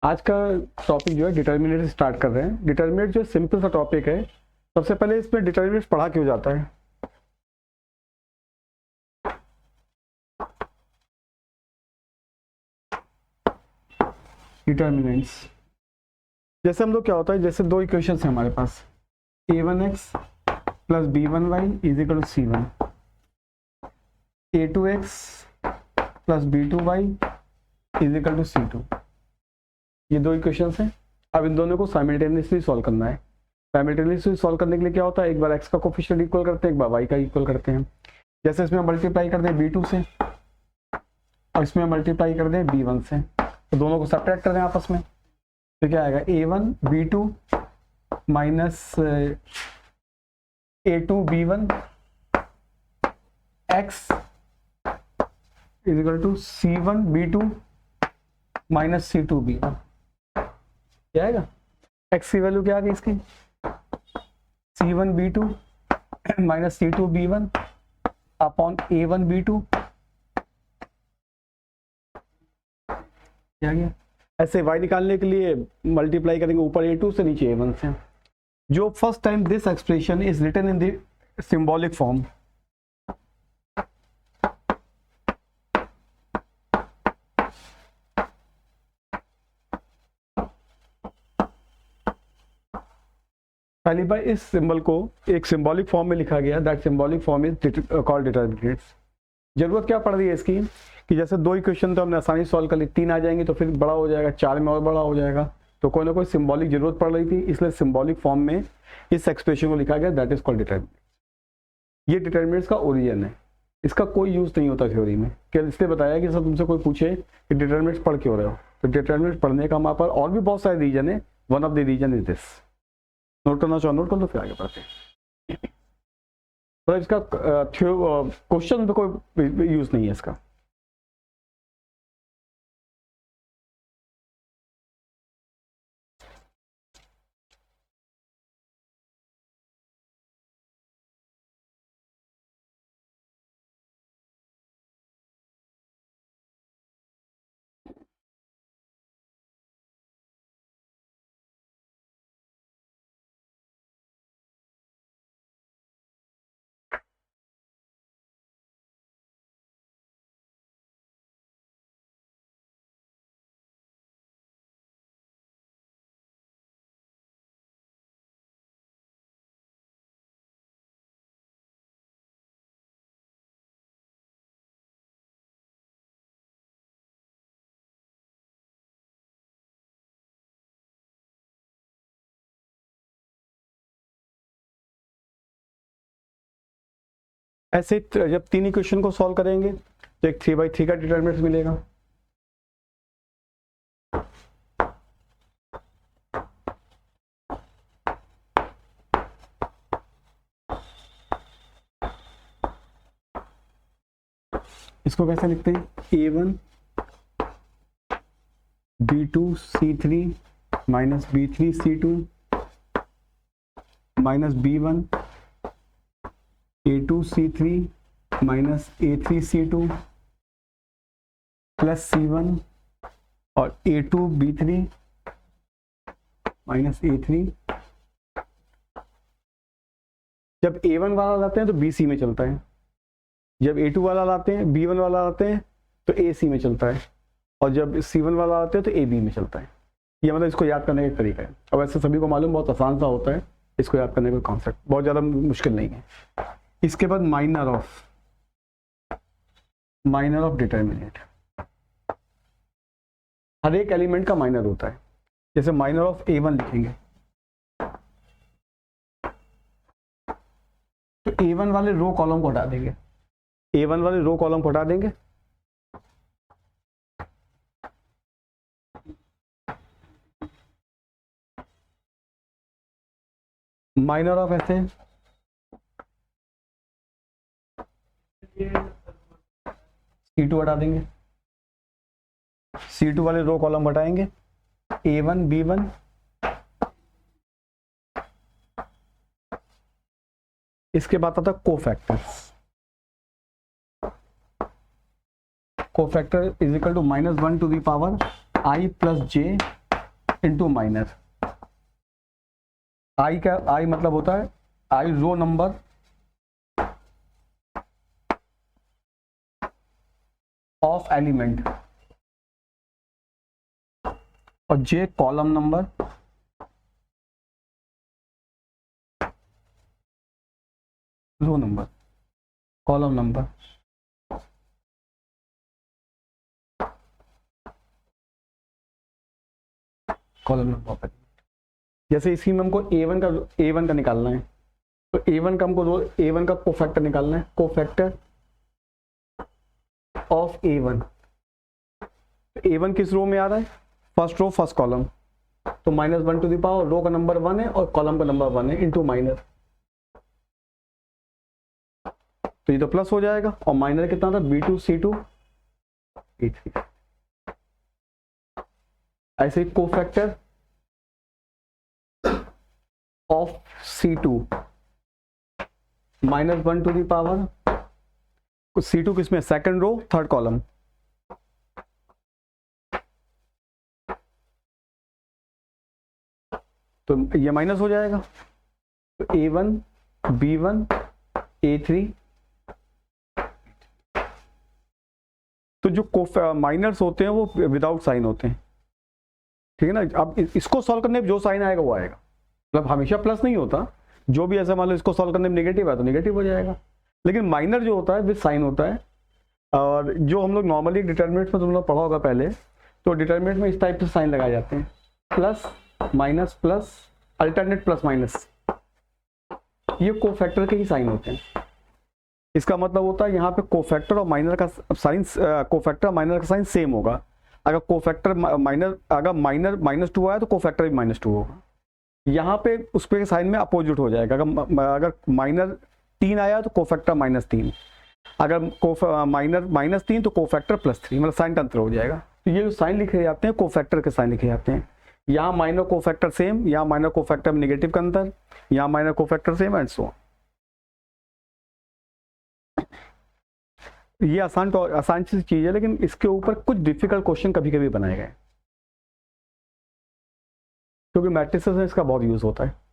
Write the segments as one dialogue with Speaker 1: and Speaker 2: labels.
Speaker 1: आज का टॉपिक जो है डिटर्मिनेट से स्टार्ट कर रहे हैं। डिटर्मिनेट जो सिंपल सा टॉपिक है। सबसे पहले इसमें डिटर्मिनेट पढ़ा क्यों जाता है? डिटर्मिनेंट्स जैसे हम लोग क्या होता है, जैसे दो इक्वेशंस हैं हमारे पास, a1x plus b1y is equal to c1, a2x plus b2y is equal to c2। ये दो इक्वेशंस हैं। अब इन दोनों को साइमल्टेनियसली सॉल्व करना है। साइमल्टेनियसली सॉल्व करने के लिए क्या होता है, एक बार x का कोफिशिएंट इक्वल करते हैं, एक बार y का इक्वल करते हैं। जैसे इसमें मल्टीप्लाई कर दें b2 से और इसमें मल्टीप्लाई कर दें b1 से, तो दोनों को सेपरेट कर दें आपस में, तो क्या आएगा a1 b2 minus a2 b1 x is equal to c1 b2 minus c2 b1। क्या आएगा? x की वैल्यू क्या आ गई इसकी, c1 b2 minus c2 b1 upon a1 b2। क्या गया? ऐसे y निकालने के लिए मल्टीप्लाई करेंगे ऊपर a2 से नीचे a1 से। जो first time this expression is written in the symbolic form, पहली बार इस सिंबल को एक सिंबॉलिक फॉर्म में लिखा गया। That symbolic form is called determinants. जरूरत क्या पड़ रही है इसकी कि जैसे दो इक्वेशन तो हमने आसानी सॉल्व कर ली, तीन आ जाएंगे तो फिर बड़ा हो जाएगा, चार में और बड़ा हो जाएगा, तो कोई ना कोई सिंबॉलिक जरूरत पड़ रही थी, इसलिए सिंबॉलिक फॉर्म में इस एक्सप्रेशन को लिखा गया। That is called determinants. ये डिटर्मिनेंट्स का ओरिजिन है, इसका कोई यूज नहीं होता थ्योरी में। क्या इसलिए बताया कि सब तुमसे कोई पूछे कि डिटर्मिनेंट्स पढ़ क्यों रहे हो, तो डिटर्मिनेंट्स पढ़ने का हमारे पास और भी बहुत सारे रीजन है। One of the reason is this. Note करना चाहो नोट कर लो, फिर आगे बढ़ते हैं। तो इसका क्वेश्चन पे कोई यूज नहीं है इसका। ऐसे जब तीन इक्वेशन को सॉल्व करेंगे तो एक 3/3 का डिटर्मिनेंट मिलेगा। इसको कैसे लिखते हैं, a1 b2 c3 minus b3 c2 minus b1 a2 c3 minus a3 c2 plus c1 और a2 b3 माइनस a3। जब a1 वाला लाते हैं तो bc में चलता है, जब a2 वाला लाते हैं b1 वाला लाते हैं तो ac में चलता है, और जब c1 वाला आते हैं तो ab में चलता है। ये मतलब इसको याद करने का तरीका है। अब ऐसे सभी को मालूम, बहुत आसान सा होता है इसको याद करने का कॉन्सेप्ट, बहुत ज़्यादा मुश्किल नहीं है। इसके बाद माइनर ऑफ डिटर्मिनेंट, हर एक एलिमेंट का माइनर होता है। जैसे माइनर ऑफ a1 लिखेंगे तो a1 वाले रो कॉलम को हटा देंगे, a1 वाले रो कॉलम को हटा देंगे, माइनर ऑफ ऐसे C2 हटा देंगे, C2 वाले रो कॉलम हटाएंगे, A1 B1 इसके बाद आता cofactors. Cofactor is equal to -1 to the power i plus j into minus. I का आई मतलब होता है i row number of element और j column number row number column number. Column number जैसे इसी में हमको ए वन का निकालना है, तो ए1 का हमको ए1 का कोफैक्टर निकालना है, कोफैक्टर ऑफ ए1। ए1 किस रो में आ रहा है? फर्स्ट रो फर्स्ट कॉलम, तो -1 टू द पावर रो का नंबर 1 है और कॉलम का नंबर 1 है इंटू माइनस, तो ये तो प्लस हो जाएगा। और माइनर कितना था? B2C2 E3। ऐसे ही cofactor of C2 -1 to the power C2 किसमें? सेकंड रो थर्ड कॉलम, तो ये माइनस हो जाएगा। तो A1 B1 A3, तो जो माइनर्स होते हैं वो विदाउट साइन होते हैं, ठीक है ना। अब इसको सॉल्व करने में जो साइन आएगा वो आएगा, मतलब हमेशा प्लस नहीं होता, जो भी ऐसा मान लो इसको सॉल्व करने में नेगेटिव है तो नेगेटिव हो जाएगा, लेकिन माइनर जो होता है विद साइन होता है। और जो हम लोग नॉर्मली डिटरमिनेंट में तुम लोग पढ़ा होगा पहले, तो डिटरमिनेंट में इस टाइप से साइन लगाए जाते हैं, plus minus plus alternate plus minus, ये कोफैक्टर के ही साइन होते हैं। इसका मतलब होता है यहाँ पे कोफैक्टर और माइनर का साइन, कोफैक्टर माइनर का साइन सेम होगा। अगर कोफैक्टर माइनर अगर माइनर -2 आया तो कोफैक्टर भी -2 होगा। यहाँ पे उस पे साइन में अपोजिट हो जाएगा, अगर माइनर 3 आया तो कोफैक्टर -3, अगर माइनर -3 तो कोफैक्टर +3, मतलब साइन का अंतर हो जाएगा। तो ये जो साइन लिखे जाते हैं कोफैक्टर के साइन लिखे जाते हैं। यहाँ माइनर कोफैक्टर सेम, यहाँ माइनर कोफैक्टर में नेगेटिव का अंतर, यहाँ minor cofactor same and so. ये आसान सी चीज है, लेकिन इसके ऊपर कुछ डिफिकल्ट क्वेश्चन कभी कभी बनाए गए, क्योंकि मैट्रिसेस में इसका बहुत यूज होता है।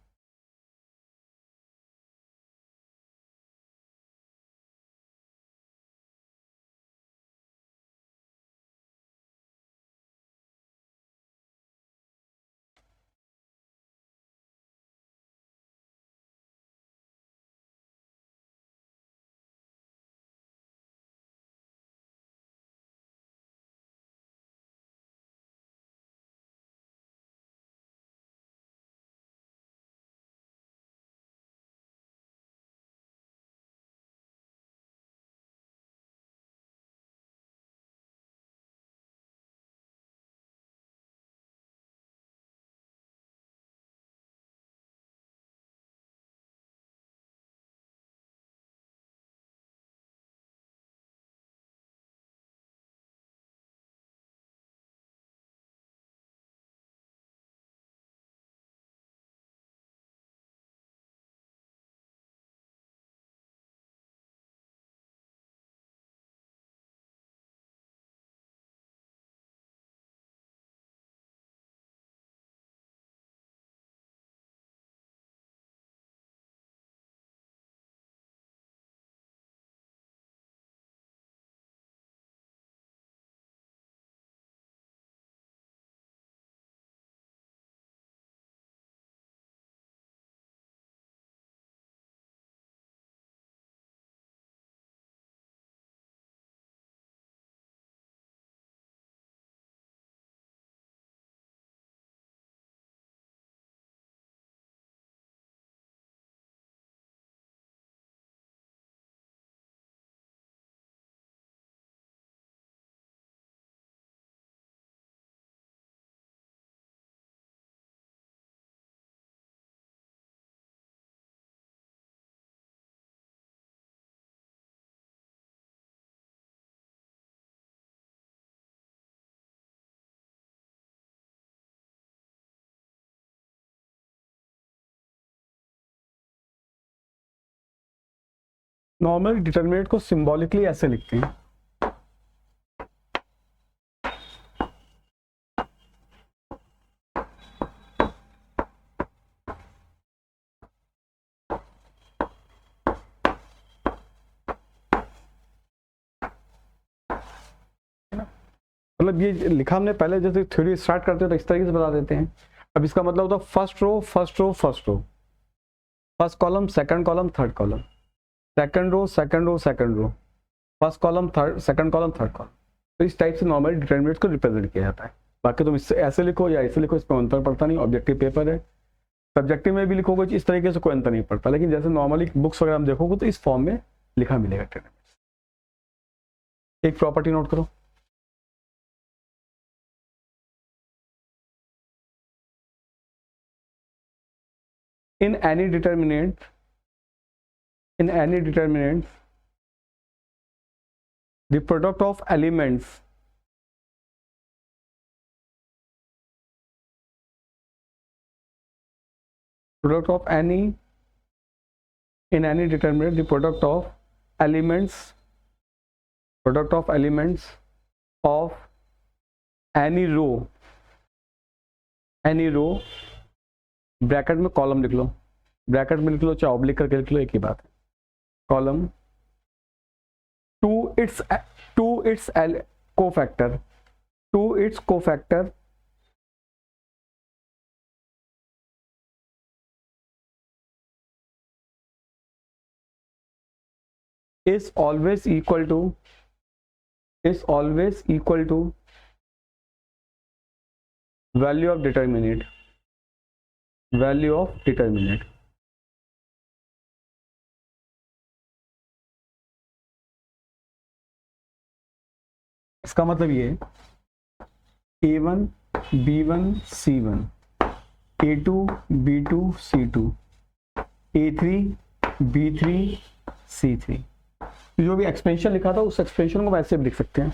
Speaker 1: नॉर्मल डिटरमिनेंट को सिंबॉलिकली ऐसे लिखते हैं, मतलब ये लिखा हमने पहले, जैसे थ्योरी स्टार्ट करते हो तो इस तरीके से बता देते हैं। अब इसका मतलब होता है first row first row first row, first column second column third column, second row second row second row, first column third second column third column. तो इस टाइप से नॉर्मली डिटरमिनेंट्स को रिप्रेजेंट किया जाता है। बाकी तुम इससे ऐसे लिखो या ऐसे लिखो, इसमें अंतर पड़ता नहीं, ऑब्जेक्टिव पेपर है। सब्जेक्टिव में भी लिखोगे इस तरीके से कोई अंतर नहीं पड़ता, लेकिन जैसे नॉर्मली बुक्स वगैरह हम देखोगे तो इस फॉर्म में लिखा मिलेगा डिटरमिनेंट्स। एक प्रॉपर्टी नोट करो, in any determinant the product of elements in any determinant the product of elements of any row bracket में कॉलम लिख लो, ब्रैकेट में लिख लो चाहे ऑब्लिक करके लिख लो, एक ही बात है। Column to it's cofactor is always equal to value of determinant इसका मतलब ये A1 B1 C1 A2 B2 C2 A3 B3 C3, जो भी एक्सपेंशन लिखा था उस एक्सपेंशन को वैसे भी लिख सकते हैं।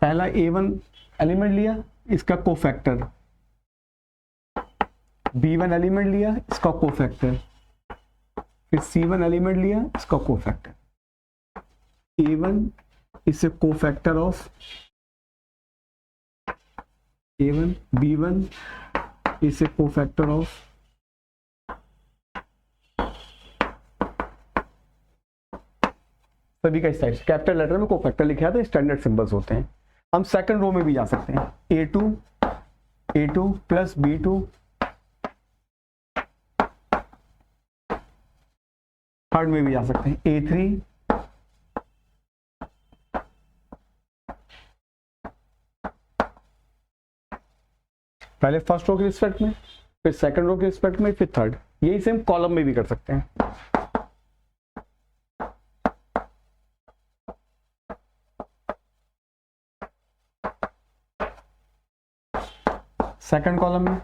Speaker 1: पहला A1 एलिमेंट लिया, इसका कोफैक्टर, B1 एलिमेंट लिया, इसका कोफैक्टर, फिर C1 एलिमेंट लिया, इसका cofactor. A1 is a cofactor of A1, B1 is a cofactor of सभी का इस टाइप से कैपिटल लेटर में कोफैक्टर लिखा था, स्टैंडर्ड सिंबल्स होते हैं। हम सेकंड रो में भी जा सकते हैं, A2 प्लस B2, थर्ड में भी जा सकते हैं A3 पहले फर्स्ट रो के रिस्पेक्ट में, फिर सेकंड रो के रिस्पेक्ट में, फिर थर्ड। यही सेम कॉलम में भी कर सकते हैं। सेकंड कॉलम में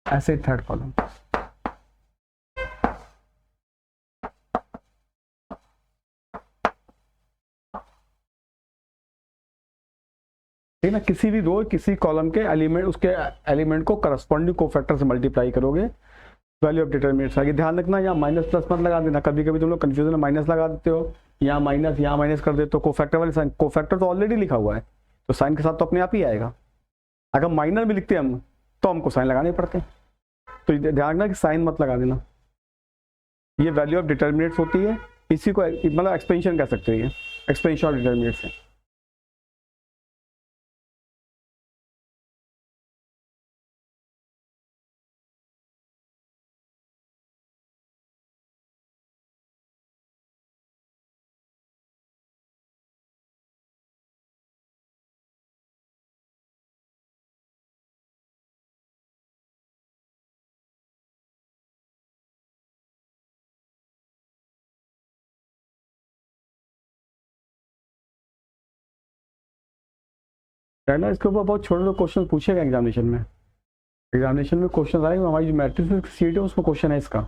Speaker 1: ऐसे थर्ड कॉलम। ठीक ना, किसी भी रो किसी कॉलम के एलिमेंट, उसके एलिमेंट को करस्पॉन्डिंग कोफैक्टर से मल्टीप्लाई करोगे, वैल्यू ऑफ डिटरमिनेंट्स आगे। ध्यान रखना यहाँ माइनस प्लस मत लगा देना, कभी कभी तुम लोग कंफ्यूजन में माइनस लगा देते हो, यहाँ माइनस कर देते हो। कोफैक्टर वाले साइन, कोफैक्टर तो ऑलरेडी लिखा हुआ है तो साइन के साथ तो अपने आप ही आएगा। अगर माइनर भी लिखते हैं हम तो हमको साइन लगाने पड़ते हैं, तो ध्यान रखना कि साइन मत लगा देना। ये वैल्यू ऑफ डिटरमिनेंट्स होती है, इसी को मतलब एक्सपेंशन कह सकते हो, ये एक्सपेंशन ऑफ डिटरमिनेंट्स है। ना इसके ऊपर बहुत छोटे छोटे क्वेश्चन पूछेगा एग्जामिनेशन में। एग्जामिनेशन में क्वेश्चन आएंगे, हमारी जो मैट्रिक्स सीट है उसमें क्वेश्चन है इसका।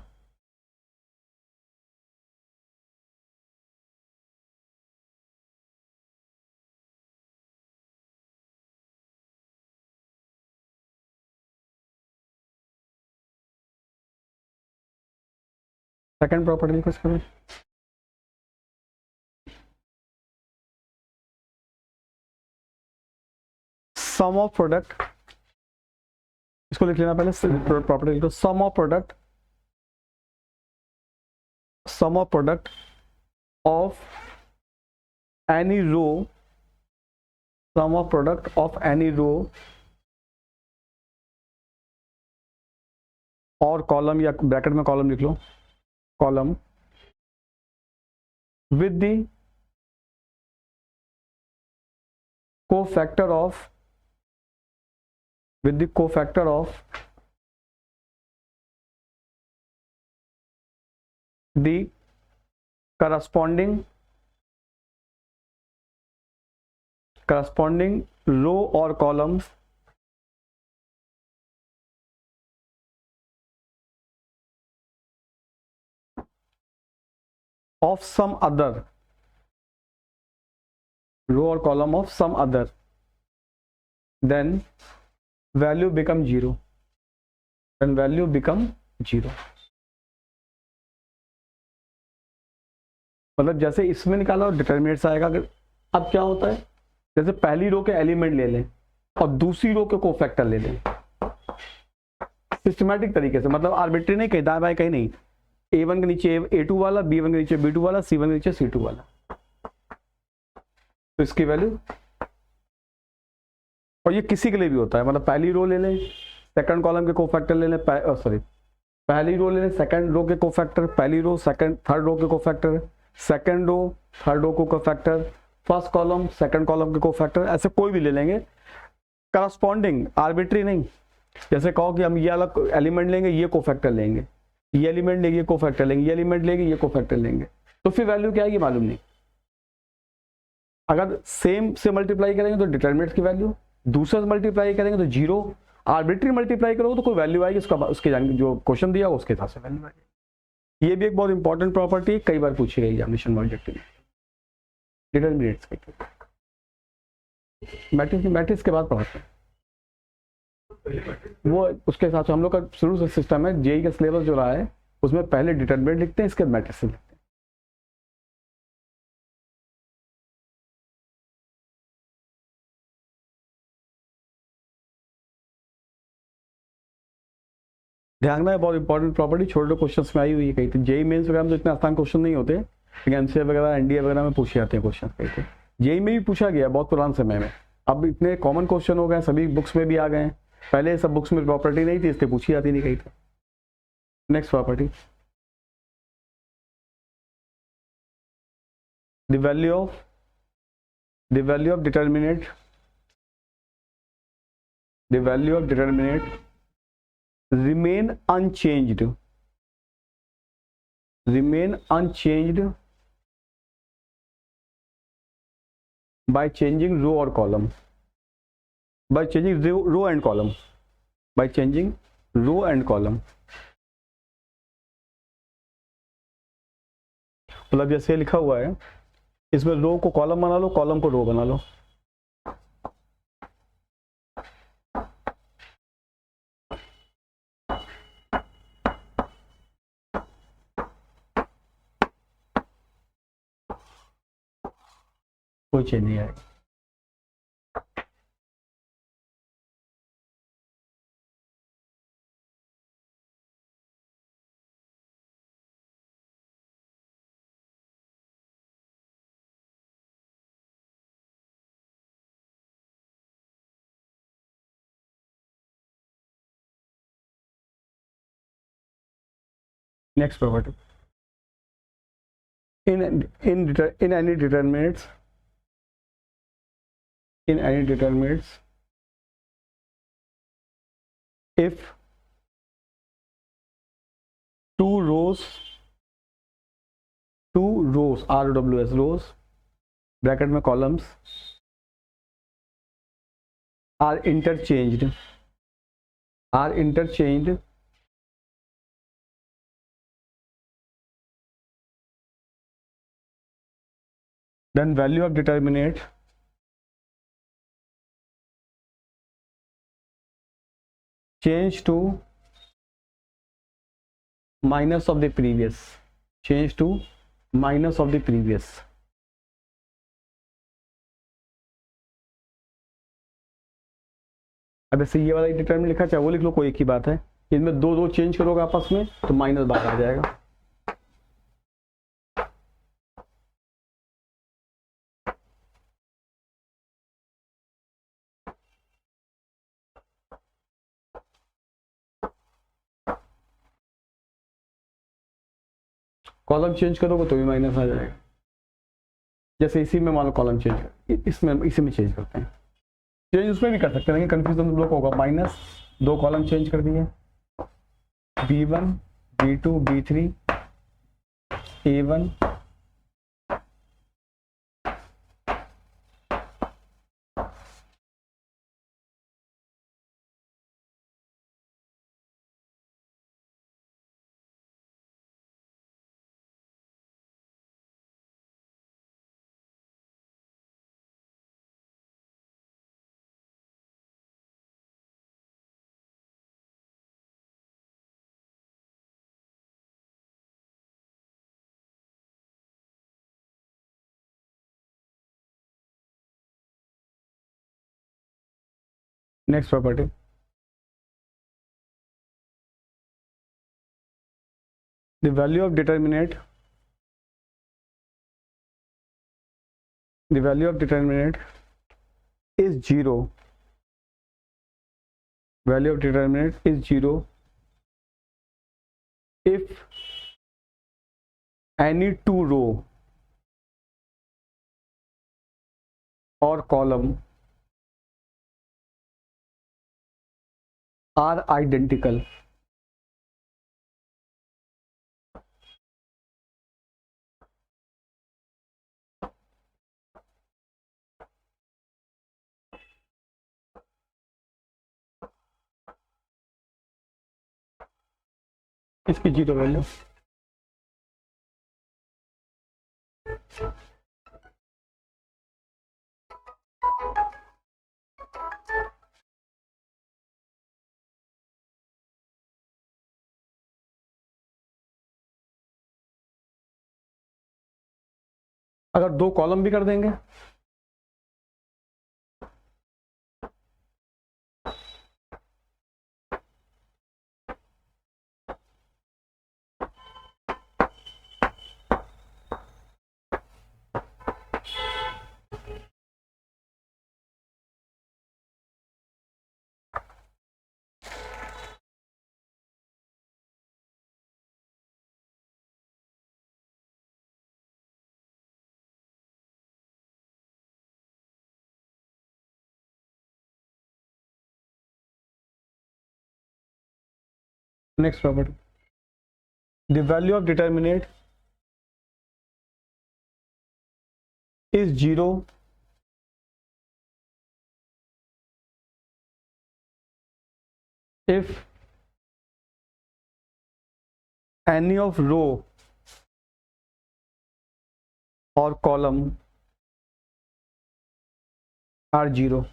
Speaker 1: सेकंड प्रॉपर्टी लिखो इसका। सम ऑफ प्रोडक्ट, इसको लिख लेना पहले, प्रॉपर्टी लिख लो, sum of product of any row, sum of product of any row और कॉलम, या ब्रैकेट में कॉलम लिख लो, column with the cofactor of the corresponding row or column of some other, row or column of some other, then value become 0, मतलब जैसे इसमें निकाला और डिटरमिनेट्स आएगा। अगर अब क्या होता है, जैसे पहली रो के एलिमेंट ले लें और दूसरी रो के कोफैक्टर ले लें, सिस्टमैटिक तरीके से, मतलब आर्बिट्री नहीं, कहीं दाएं बाएं कहीं नहीं, A1 के नीचे A2 वाला, B1 के नीचे B2 वाला, C1 के नीचे C2 वाला, तो इसकी वैल्यू, और ये किसी के लिए भी होता है, मतलब पहली रो ले लें, सेकंड कॉलम के कोफैक्टर ले लें, पहली रो ले लें, सेकंड रो के कोफैक्टर, पहली रो सेकंड थर्ड रो के cofactor, second row third row को cofactor, first column second column के कोफैक्टर, ऐसे कोई भी ले लेंगे, करस्पॉन्डिंग, आर्बिट्री नहीं। जैसे कहो कि हम ये अलग एलिमेंट लेंगे, ये कोफैक्टर लेंगे, ये एलिमेंट लेंगे, ये कोफैक्टर लेंगे, ये एलिमेंट लेंगे, ये कोफैक्टर लेंगे, तो फिर वैल्यू क्या आएगी मालूम नहीं। अगर सेम से मल्टीप्लाई करेंगे तो डिटरमिनेंट्स की वैल्यू, दूसरे से मल्टीप्लाई करेंगे तो 0, आर्बिट्री मल्टीप्लाई करोगे तो कोई वैल्यू आएगी, उसके जो क्वेश्चन दिया उसके हिसाब से वैल्यू आएगी। ये भी एक बहुत इंपॉर्टेंट प्रॉपर्टी है, कई बार पूछी गई एग्जामिनेशन ऑब्जेक्टिव में, डिटरमिनेंट्स के। मैट्रिक्स के बाद पढ़ाते हैं वो, उसके हिसाब से हम लोग का शुरू से सिस्टम है। जेई का सिलेबस जो रहा है उसमें पहले डिटरमिनेंट लिखते हैं, इसके मैट्रिक्स लिखते हैं। ध्यान रखना है, बहुत इंपॉर्टेंट प्रॉपर्टी, छोटे क्वेश्चंस में आई हुई है कहीं थी। जेई मेंस वगैरह में तो इतने आसान क्वेश्चन नहीं होते, लेकिन एमसीए वगैरह एनडीए वगैरह में पूछे जाते हैं क्वेश्चन कहीं थे। जेई में भी पूछा गया बहुत पुराने समय में, अब इतने कॉमन क्वेश्चन हो गए, सभी बुक्स में भी आ गए हैं, पहले सब बुक्स में प्रॉपर्टी नहीं थी इसलिए पूछी जाती नहीं कहीं थी। Next property, the value of determinant remain unchanged by changing row or column, by changing row and column, मतलब जैसे लिखा हुआ है, इसमें रो को कॉलम बना लो, कॉलम को रो बना लो। कोई चेंज नहीं आएगा। Next property, in any determinants, if two rows rows bracket में columns are interchanged, then value of determinant change to minus of the previous, अब ऐसे ये वाला डिटरमिनेंट लिखा, चाहे वो लिख लो, कोई एक ही बात है। इनमें दो दो चेंज करोगे आपस में तो माइनस बाहर आ जाएगा। कॉलम चेंज करोगे तो भी माइनस आ जाएगा। जैसे इसी में मान लो कॉलम चेंज, इसमें इसी में चेंज करते हैं, चेंज उसमें भी कर सकते हैं, लेकिन कंफ्यूजन तुम लोग को होगा। माइनस, दो कॉलम चेंज कर दिए, B1 B2 B3 A1 next property, the value of determinant, the value of determinant is 0, value of determinant is 0 if any two row or column are identical. इसकी zero value, अगर दो column भी कर देंगे next property, the value of determinant is 0 if any of row or column are 0.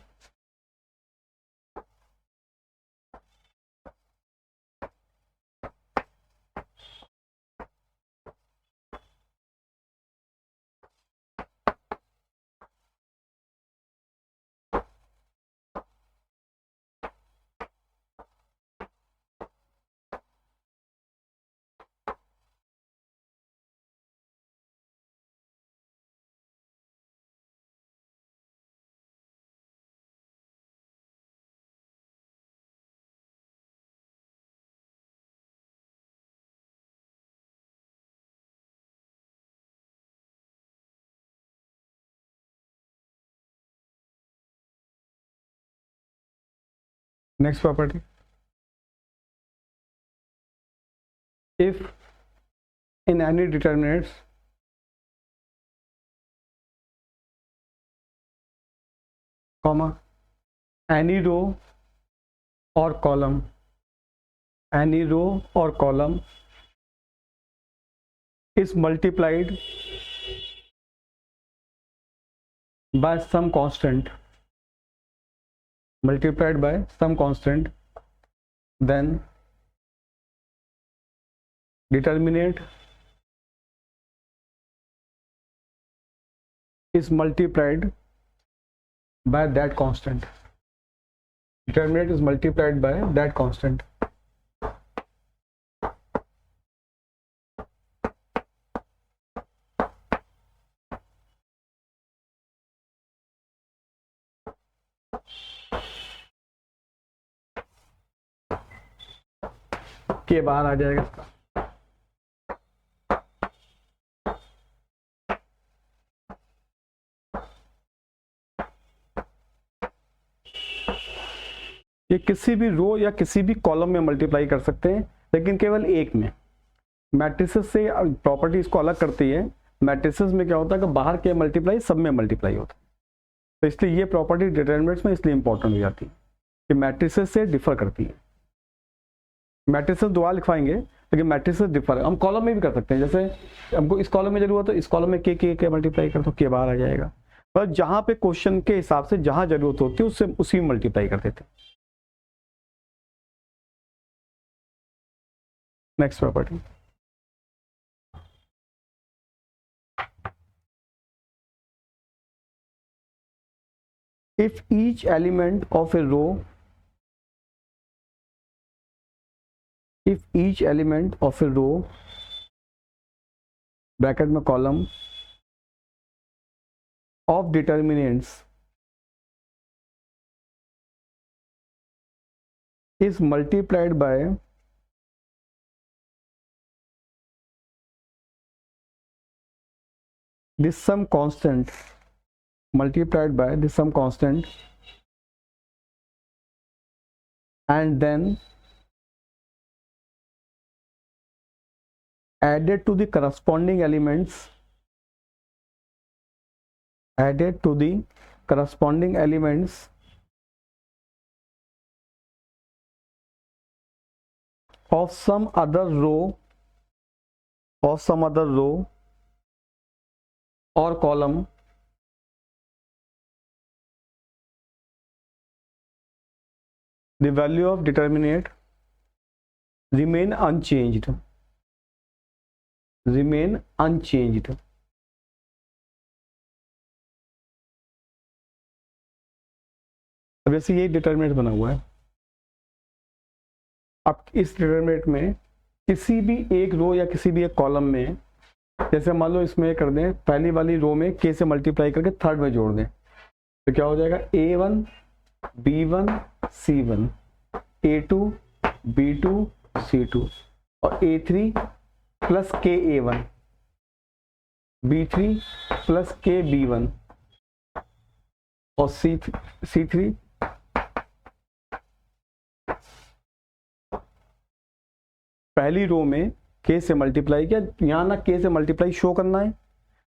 Speaker 1: Next property, if in any determinants comma any row or column, any row or column is multiplied by some constant, multiplied by some constant, then determinant is multiplied by that constant. determinant is multiplied by that constant. के बाहर आ जाएगा इसका। ये किसी भी रो या किसी भी कॉलम में मल्टीप्लाई कर सकते हैं, लेकिन केवल एक में। मैट्रिसेस से प्रॉपर्टी इसको अलग करती है। मैट्रिसेस में क्या होता है कि बाहर के मल्टीप्लाई सब में मल्टीप्लाई होता है, तो इसलिए ये प्रॉपर्टी डिटरमिनेंट्स में इसलिए इंपॉर्टेंट हो जाती है कि मैट्रिसेस से डिफर करती है। मैट्रिसेस दोबारा लिखवाएंगे, लेकिन मैट्रिसेस डिफर हम कॉलम में भी कर सकते हैं। जैसे हमको इस कॉलम में जरूरत है, इस कॉलम में के मल्टीप्लाई कर दो, के बाहर आ जाएगा। पर जहां पे क्वेश्चन के हिसाब से जहां जरूरत होती है उससे उसी में मल्टीप्लाई कर देते हैं। Next property, if each element of a row bracket में column of determinants is multiplied by this sum constant, and then added to the corresponding elements of some other row or column the value of determinant remain unchanged. अब जैसे ये determinant बना हुआ है, अब इस determinant में किसी भी एक रो या किसी भी एक कॉलम में, जैसे मान लो इसमें कर दें, पहली वाली रो में के से मल्टीप्लाई करके थर्ड में जोड़ दें, तो क्या हो जाएगा A1 B1 C1, A2 B2 C2 और A3 प्लस के A1, B3 प्लस के B1 और C3 पहली रो में के से मल्टीप्लाई किया। यहाँ ना के से मल्टीप्लाई शो करना है,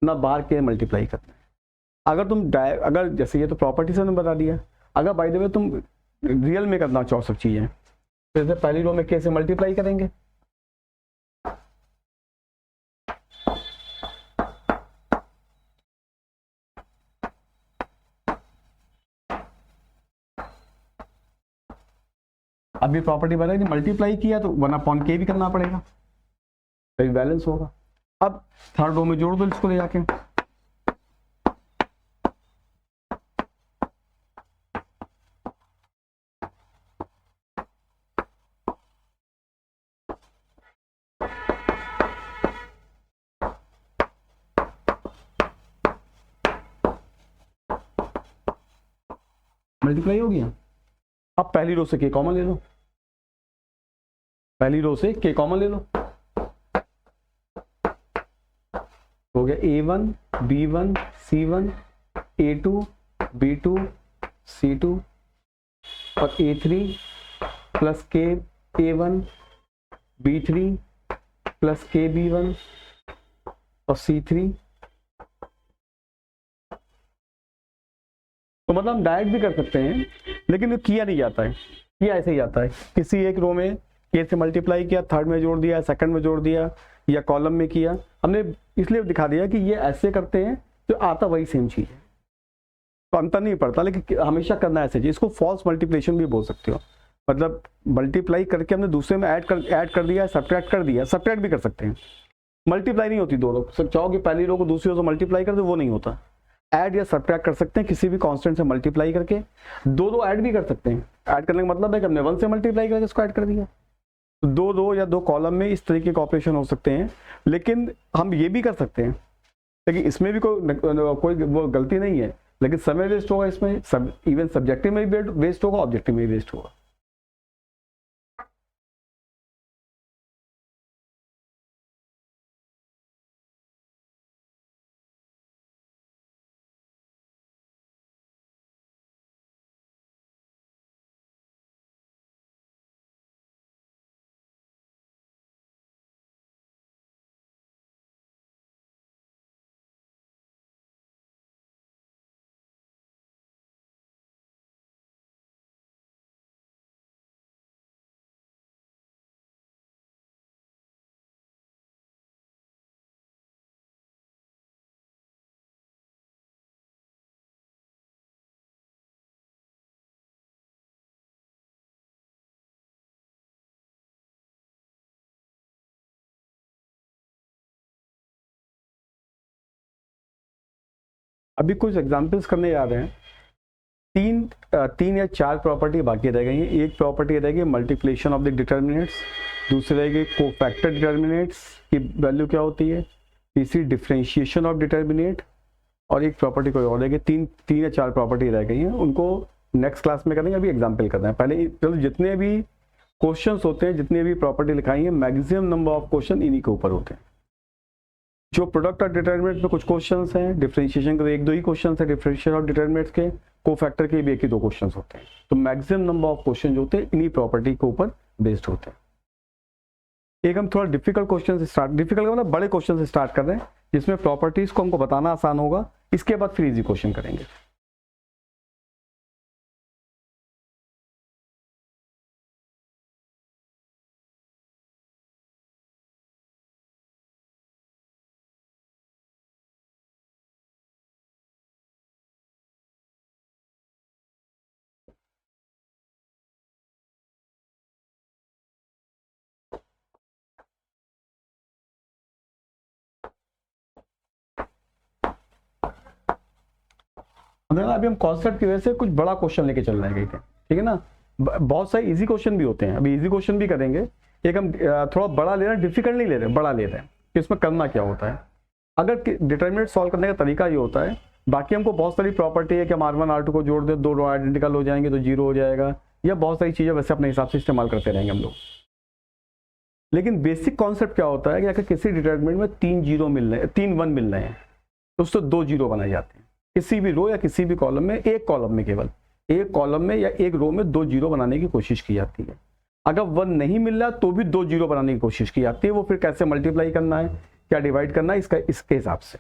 Speaker 1: ना बाहर के मल्टीप्लाई करना है। अगर जैसे ये तो प्रॉपर्टी से बता दिया, अगर बाय द वे तुम रियल में करना चाहो सब चीजें, तो जैसे पहली रो में के से मल्टीप्लाई करेंगे, अभी प्रॉपर्टी बताई थी, मल्टीप्लाई किया तो 1/k भी करना पड़ेगा, तभी बैलेंस होगा। अब थर्ड रो में जोड़ दो इसको ले जाके, मल्टीप्लाई हो गया। अब पहली रो से के कॉमन ले लो, हो गया A1 B1 C1 A2 B2 C2 और A3 प्लस के A1 B3 प्लस के B1 और C3। तो मतलब हम डायरेक्ट भी कर सकते हैं, लेकिन ये किया नहीं जाता है, ये ऐसे ही जाता है। किसी एक रो में के से मल्टीप्लाई किया, थर्ड में जोड़ दिया, सेकंड में जोड़ दिया, या कॉलम में किया। हमने इसलिए दिखा दिया कि ये ऐसे करते हैं, तो आता वही सेम चीज है, तो अंतर नहीं पड़ता, लेकिन हमेशा करना ऐसे चाहिए। इसको फॉल्स मल्टीप्लिकेशन भी बोल सकते हो, मतलब मल्टीप्लाई करके हमने दूसरे में ऐड कर दिया, सब्ट्रैक्ट कर दिया। सब्ट्रैक्ट भी कर सकते हैं, मल्टीप्लाई नहीं होती दो रो। चाहो कि पहली रो को दूसरी रो से मल्टीप्लाई कर दो, वो नहीं होता। ऐड या सब्ट्रैक्ट कर सकते हैं किसी भी कांस्टेंट से मल्टीप्लाई करके। दो ऐड भी कर सकते हैं, ऐड करने का मतलब है कि हमने 1 से मल्टीप्लाई करके इसको ऐड कर दिया। तो दो या दो कॉलम में इस तरीके के ऑपरेशन हो सकते हैं, लेकिन हम ये भी कर सकते हैं, लेकिन इसमें भी कोई वो गलती नहीं है, लेकिन समय वेस्ट होगा इसमें, इवन सब्जेक्टिव में भी वेस्ट होगा, ऑब्जेक्टिव में भी वेस्ट होगा। अभी कुछ एग्जाम्पल्स करने जा रहे हैं। तीन या चार प्रॉपर्टी बाकी रह गई हैं। एक प्रॉपर्टी रहेगी मल्टीप्लिकेशन ऑफ द डिटर्मिनेंट्स, दूसरी रहेगी कोफैक्टर डिटर्मिनेंट्स की वैल्यू क्या होती है, तीसरी डिफरेंशिएशन ऑफ डिटर्मिनेंट, और एक प्रॉपर्टी कोई और रहेगी। तीन या चार प्रॉपर्टी रह गई हैं, उनको नेक्स्ट क्लास में करेंगे। अभी एग्जाम्पल कर रहे हैं। पहले चलो जितने भी क्वेश्चंस होते हैं, जितने भी प्रॉपर्टी लिखाई है, मैक्सिमम नंबर ऑफ क्वेश्चन इन्हीं के ऊपर होते हैं। जो प्रोडक्ट और डिटर्मिनेंट में कुछ क्वेश्चंस हैं, डिफरेंशिएशन के एक दो ही क्वेश्चंस है, डिफरेंशिएशन और डिटर्मिनेंट्स के, कोफैक्टर के भी एक ही दो क्वेश्चंस होते हैं। तो मैक्सिमम नंबर ऑफ क्वेश्चन जो होते हैं इन्हीं प्रॉपर्टी के ऊपर बेस्ड होते हैं। एक हम थोड़ा डिफिकल्ट क्वेश्चन से स्टार्ट, डिफिकल्ट मतलब बड़े क्वेश्चन से स्टार्ट कर रहे हैं, जिसमें प्रॉपर्टीज को हमको बताना आसान होगा। इसके बाद फिर इजी क्वेश्चन करेंगे। अभी हम कॉन्सेप्ट की वजह से कुछ बड़ा क्वेश्चन लेके चल रहे हैं, ठीक है ना। बहुत सारे इजी क्वेश्चन भी होते हैं, अभी इजी क्वेश्चन भी करेंगे। एक हम थोड़ा बड़ा ले रहे हैं, डिफिकल्ट नहीं ले रहे, बड़ा ले रहे हैं कि इसमें करना क्या होता है। अगर डिटर्मिनेंट सॉल्व करने का तरीका ये होता है, बाकी हमको बहुत सारी प्रॉपर्टी है कि हम R1 R2 को जोड़ दें, दो रो आइडेंटिकल हो जाएंगे तो 0 हो जाएगा, या बहुत सारी चीजें वैसे अपने हिसाब से इस्तेमाल करते रहेंगे हम लोग। लेकिन बेसिक कॉन्सेप्ट क्या होता है कि अगर किसी डिटर्मिनेंट में 3 0 मिल रहे हैं, 3 1 मिल रहे हैं, तो उससे 2 0 बनाए जाते हैं। किसी भी रो या किसी भी कॉलम में, एक कॉलम में, केवल एक कॉलम में या एक रो में 2 0 बनाने की कोशिश की जाती है। अगर 1 नहीं मिल रहा तो भी 2 0 बनाने की कोशिश की जाती है। वो फिर कैसे मल्टीप्लाई करना है, क्या डिवाइड करना है, इसके हिसाब से।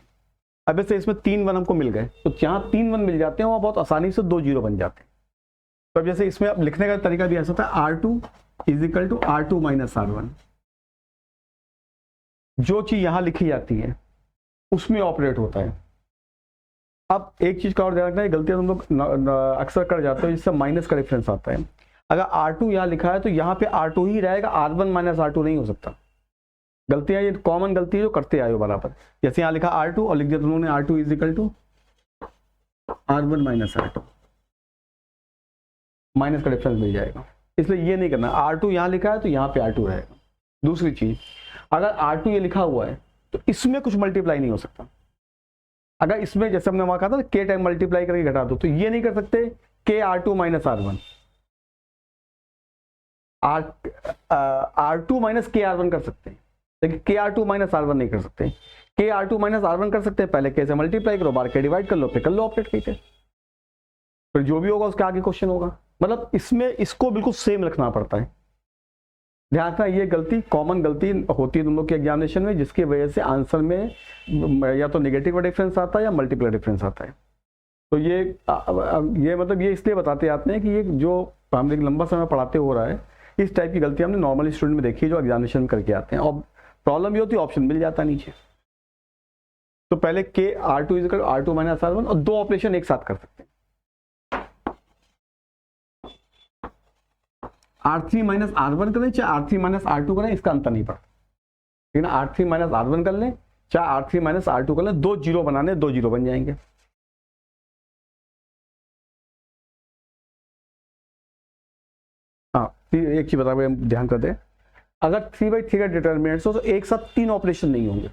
Speaker 1: अब ऐसे इसमें 3 1 हमको मिल गए, तो जहां 3 1 मिल जाते हैं वहां बहुत आसानी से 2 0 बन जाते हैं। तो अब जैसे इसमें अब लिखने का तरीका भी ऐसा होता है, R2 is equal to R2 minus R1। जो चीज यहां लिखी जाती है उसमें ऑपरेट होता है। अब एक चीज का और ध्यान रखना है, गलतियां तुम लोग अक्सर कर जाते हो, जिससे माइनस का डिफरेंस आता है। अगर R2 यहाँ लिखा है तो यहाँ पे R2 ही रहेगा, R1 माइनस R2 नहीं हो सकता। गलतियां, ये कॉमन गलती है जो करते आए हो बराबर। जैसे यहाँ लिखा R2 और लिख दिया तुम लोगों ने R2 is equal to R1 minus R2, minus का डिफरेंस मिल जाएगा। इसलिए ये नहीं करना, R2 यहाँ लिखा है तो यहाँ पे R2 रहेगा। दूसरी चीज, अगर R2 ये लिखा हुआ है तो इसमें कुछ मल्टीप्लाई नहीं हो सकता। अगर इसमें जैसे हमने वहां कहा था k टाइम मल्टीप्लाई करके घटा दो, तो ये नहीं कर सकते k R2 minus R1, R2 minus k R1 कर सकते हैं, लेकिन k R2 माइनस R1 नहीं कर सकते। k R2 माइनस R1 कर सकते हैं, पहले k से मल्टीप्लाई करो, बार k डिवाइड कर लो, फिर कर लो ऑपरेट कहीं पे, फिर जो भी होगा उसके आगे क्वेश्चन होगा। मतलब इसमें इसको बिल्कुल सेम रखना पड़ता है। ध्यान रखना, ये गलती कॉमन गलती होती है तुम लोग के एग्जामिनेशन में, जिसकी वजह से आंसर में या तो नेगेटिव डिफरेंस आता है या मल्टीपल डिफरेंस आता है। तो ये मतलब ये इसलिए बताते आते हैं कि ये जो हम लंबा समय पढ़ाते हो रहा है, इस टाइप की गलती हमने नॉर्मल स्टूडेंट में देखी है जो एग्जामिनेशन में करके आते हैं। और प्रॉब्लम ये होती है ऑप्शन मिल जाता है नीचे। तो पहले k R2 is equal R2 minus R1, और दो ऑपरेशन एक साथ कर सकते हैं। R3 माइनस R1 करें चाहे R3 माइनस R2 करें, इसका अंतर नहीं पड़ता। लेकिन R3 माइनस R1 कर लें चाहे R3 माइनस R2 कर लें, 2 0 बनाने, 2 0 बन जाएंगे। एक चीज बता ध्यान कर दे, अगर 3/3 का डिटर्मिनेंट्स हो तो एक साथ 3 ऑपरेशन नहीं होंगे,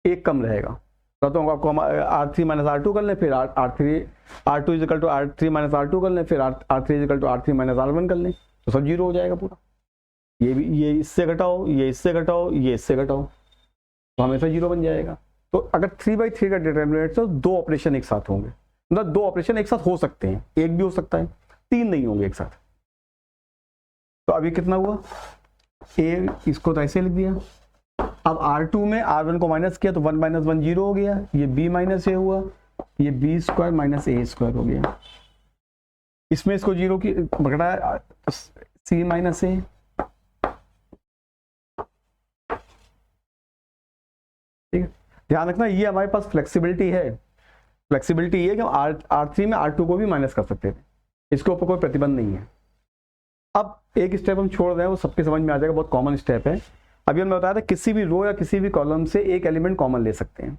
Speaker 1: एक कम रहेगा। तो आपको R3 माइनस R2 कर लें, फिर R2 is equal to R3 minus R2 कर लें, फिर R3 is equal to R3 minus R1 कर लें, तो सब जीरो हो जाएगा पूरा। ये भी, ये इससे घटाओ, ये इससे घटाओ, ये इससे घटाओ, तो हमेशा जीरो बन जाएगा। तो अगर 3/3 का डिटर्मिनेंट तो 2 ऑपरेशन एक साथ होंगे, मतलब 2 ऑपरेशन एक साथ हो सकते हैं, एक भी हो सकता है, 3 नहीं होंगे एक साथ। तो अभी कितना हुआ, ए इसको तो ऐसे लिख दिया। अब R2 में R1 को माइनस किया तो 1 माइनस 1 जीरो हो गया, ये B माइनस ए हुआ, ये B square minus a square हो गया। इसमें इसको जीरो की घटाया C माइनस ए, ठीक है। ध्यान रखना ये हमारे पास फ्लेक्सिबिलिटी है, फ्लेक्सिबिलिटी ये कि हम R3 में R2 को भी माइनस कर सकते थे, इसके ऊपर कोई प्रतिबंध नहीं है। अब एक स्टेप हम छोड़ रहे हैं, वो सबके समझ में आ जाएगा, बहुत कॉमन स्टेप है। अभी हमने बताया था किसी भी रो या किसी भी कॉलम से एक एलिमेंट कॉमन ले सकते हैं,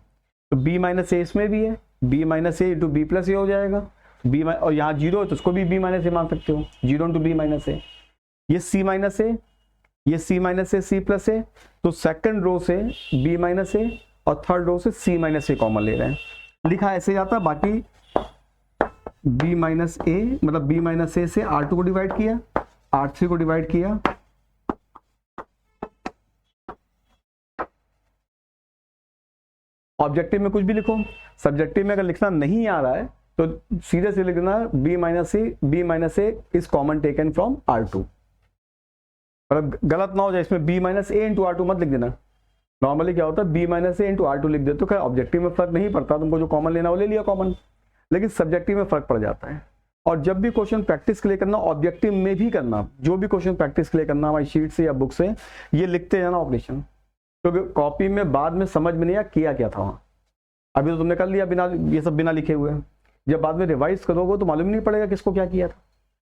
Speaker 1: तो B माइनस ए इसमें भी है, B minus a into B plus ए हो जाएगा, और यहाँ जीरो है तो उसको भी B माइनस ए मान सकते हो, zero into B minus A. ये C माइनस ए, ये C minus a C plus ए, तो सेकंड रो से B माइनस ए और थर्ड रो से C माइनस ए कॉमन ले रहे हैं, लिखा ऐसे जाता है। बाकी B माइनस ए मतलब B माइनस ए से R2 को डिवाइड किया, R3 को डिवाइड किया, ऑब्जेक्टिव में कुछ भी लिखो, सब्जेक्टिव में अगर लिखना नहीं आ रहा है तो सीधे से लिख देना B minus A is common taken from R2, मतलब गलत ना हो जाए, इसमें B minus a into R2 मत लिख देना। नॉर्मली क्या होता है B minus a into R2 लिख देते, तो क्या ऑब्जेक्टिव में फर्क नहीं पड़ता, तुमको जो कॉमन लेना वो ले लिया कॉमन, लेकिन सब्जेक्टिव में फर्क पड़ जाता है। और जब भी क्वेश्चन प्रैक्टिस के लिए करना, ऑब्जेक्टिव में भी करना, जो भी क्वेश्चन प्रैक्टिस के लिए करना हमारी शीट से या बुक से, ये लिखते जाना ऑपरेशन, क्योंकि कॉपी में बाद में समझ में नहीं आया किया क्या था वहाँ। अभी तो तुमने कर लिया बिना, ये सब बिना लिखे हुए, जब बाद में रिवाइज करोगे तो मालूम नहीं पड़ेगा किसको क्या किया था।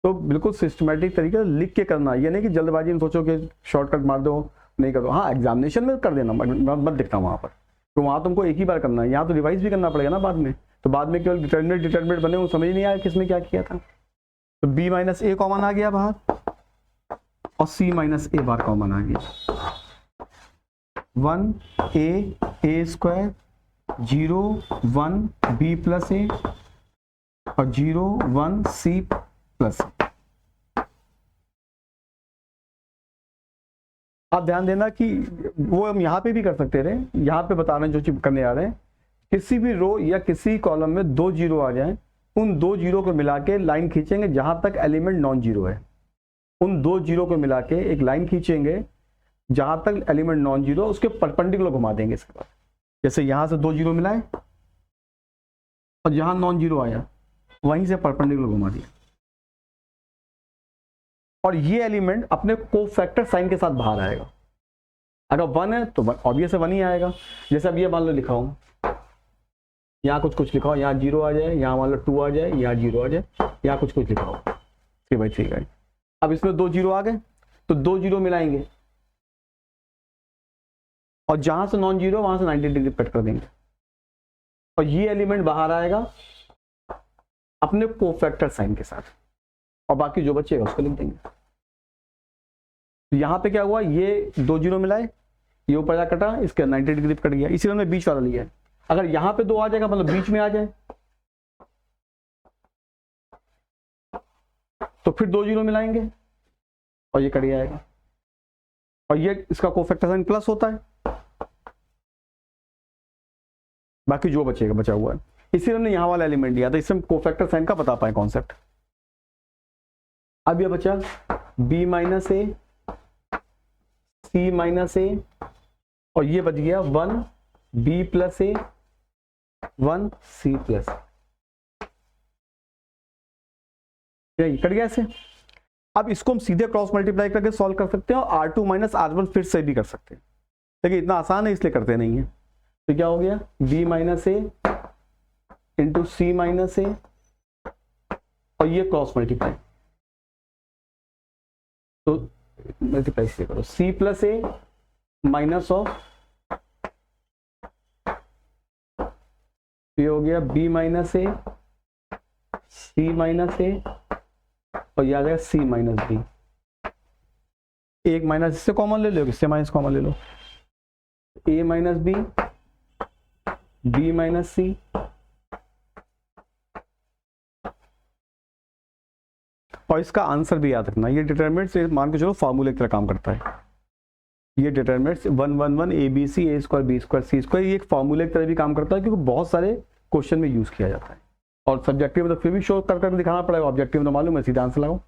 Speaker 1: तो बिल्कुल सिस्टमेटिक तरीके से लिख के करना, ये नहीं कि जल्दबाजी में सोचो कि शॉर्टकट मार दो, नहीं कर दो। हाँ एग्जामिनेशन में कर देना, मत दिखता वहाँ पर, तो वहाँ तुमको एक ही बार करना है, यहाँ तो रिवाइज भी करना पड़ेगा ना बाद में, तो बाद में केवल डिटर्मिनेंट बने वो समझ नहीं आया किसमें क्या किया था। तो B माइनस ए कॉमन आ गया बाहर, और C माइनस ए बार कॉमन आ गया। 1 ए स्क्वायर, 0 1 B प्लस ए और 0 1 C प्लस। आप ध्यान देना कि वो हम यहाँ पे भी कर सकते रहे, यहाँ पे बता रहे हैं जो चीज करने आ रहे हैं, किसी भी रो या किसी कॉलम में 2 जीरो आ जाए, उन 2 जीरो को मिला के लाइन खींचेंगे जहां तक एलिमेंट नॉन जीरो है, उन 2 जीरो को मिला के एक लाइन खींचेंगे जहां तक एलिमेंट नॉन जीरो, उसके परपेंडिकुलर घुमा देंगे इसके बाद। जैसे यहां से 2 जीरो मिलाए और जहां नॉन जीरो आया वहीं से परपेंडिकुलर घुमा दिया, और ये एलिमेंट अपने कोफैक्टर साइन के साथ बाहर आएगा। अगर 1 है तो ऑब्वियस 1 ही आएगा। जैसे अब ये मान लो लिखा हूं, यहाँ कुछ लिखा हो, यहाँ 0 आ जाए, यहाँ मान लो 2 आ जाए, यहाँ 0 आ जाए, यहाँ कुछ लिखा हो 3/3 का। अब इसमें 2 जीरो आ गए तो 2 जीरो मिलाएंगे, और जहां से नॉन जीरो वहां से 90 डिग्री कट कर देंगे, और ये एलिमेंट बाहर आएगा अपने कोफैक्टर साइन के साथ, और बाकी जो बचेगा उसको लिख देंगे। तो यहाँ पे क्या हुआ, ये 2 जीरो मिलाए, ये ऊपर जा कटा, इसके 90 डिग्री कट गया, इसीलिए हमने बीच वाला लिया है। अगर यहाँ पे 2 आ जाएगा मतलब बीच में आ जाए तो फिर 2 जीरो मिलाएंगे और ये कट जाएगा, और ये इसका कोफैक्टर साइन प्लस होता है, बाकी जो बचेगा बचा हुआ है। इसीलिए हमने यहाँ वाला एलिमेंट लिया था, इससे हम कोफैक्टर साइन का बता पाए कॉन्सेप्ट। अब ये बचा B minus a, C minus a, और ये बच गया 1 B प्लस ए, 1 C प्लस। कट गया ऐसे। अब इसको हम सीधे क्रॉस मल्टीप्लाई करके सॉल्व कर सकते हैं, और R2 माइनस R1 फिर से भी कर सकते हैं, लेकिन इतना आसान है इसलिए करते नहीं है। तो क्या हो गया, B minus a into C minus a, और ये क्रॉस मल्टीप्लाई, तो मल्टीप्लाई से करो, C plus a minus of, ये हो गया B minus a, C minus a, और ये आ जाएगा C माइनस बी। एक माइनस इससे कॉमन ले लो, इससे माइनस कॉमन ले लो, a minus b, b minus c, और इसका आंसर भी याद रखना। ये डिटरमिनेंट्स मान के चलो फॉर्मूले की तरह काम करता है। ये determinants 1 1 1 A B C, A square B square C square, ये एक फॉर्मूले की तरह भी काम करता है, क्योंकि बहुत सारे क्वेश्चन में यूज किया जाता है। और सब्जेक्टिव में तो फिर भी शो कर कर दिखाना पड़ेगा, ऑब्जेक्टिव में तो मालूम है सीधा आंसर लगाओ।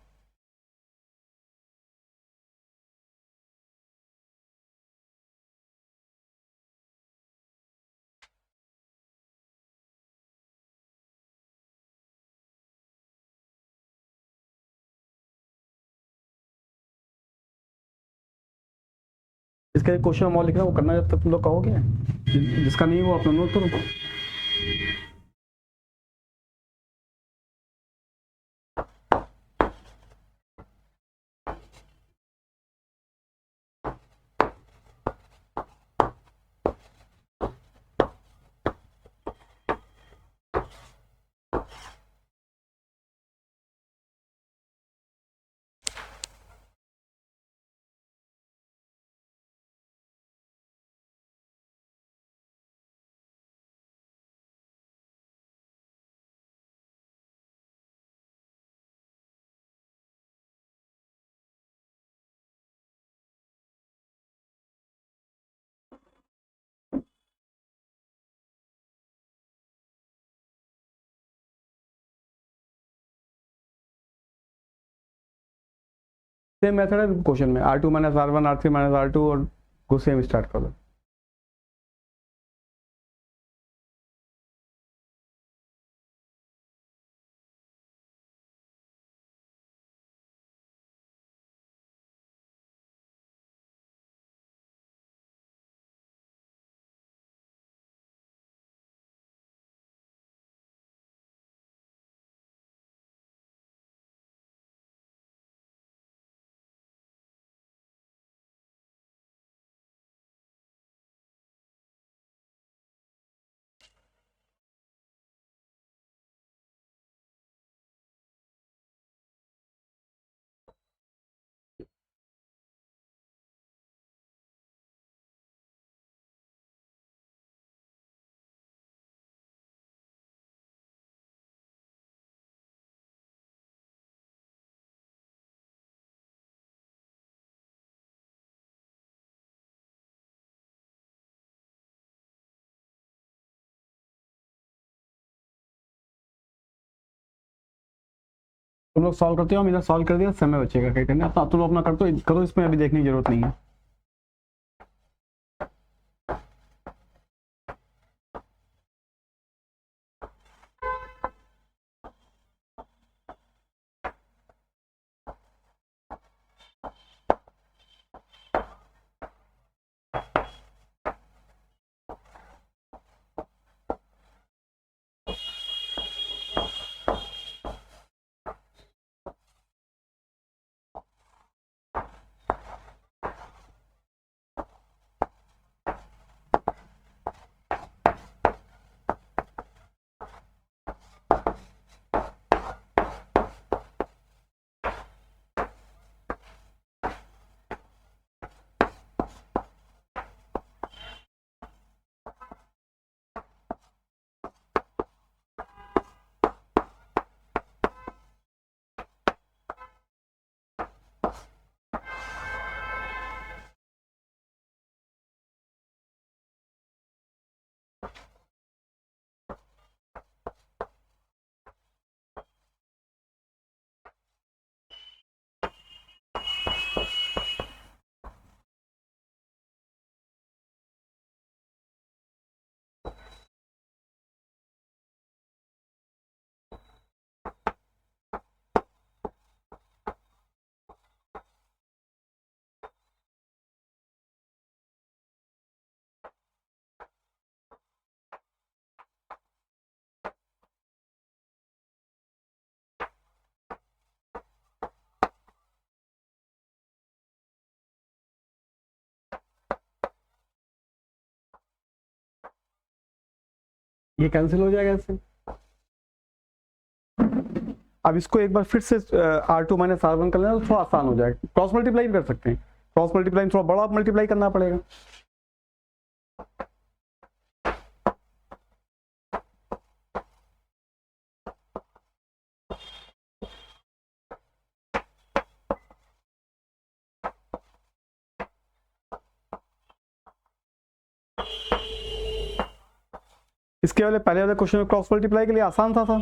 Speaker 1: इसका एक क्वेश्चन और लिखना, वो करना जब तक तुम लोग कहोगे, जिसका नहीं वो अपना नोट करो। सेम मेथड है क्वेश्चन में, R2 minus R1, R3 minus R2, और सेम स्टार्ट कर दो। तुम लोग सॉल्व करते हो, हम इधर सॉल्व कर दिया, समय बचेगा कहीं करना। अब तुम लोग अपना करो, इसमें अभी देखने की जरूरत नहीं है। ये कैंसिल हो जाएगा इससे। अब इसको एक बार फिर से R2 माइनस R1 कर लेना तो थोड़ा आसान हो जाएगा। क्रॉस मल्टीप्लाई भी कर सकते हैं, क्रॉस मल्टीप्लाई थोड़ा बड़ा मल्टीप्लाई करना पड़ेगा। इसके वाले पहले वाले क्वेश्चन में क्रॉस मल्टीप्लाई के लिए आसान था,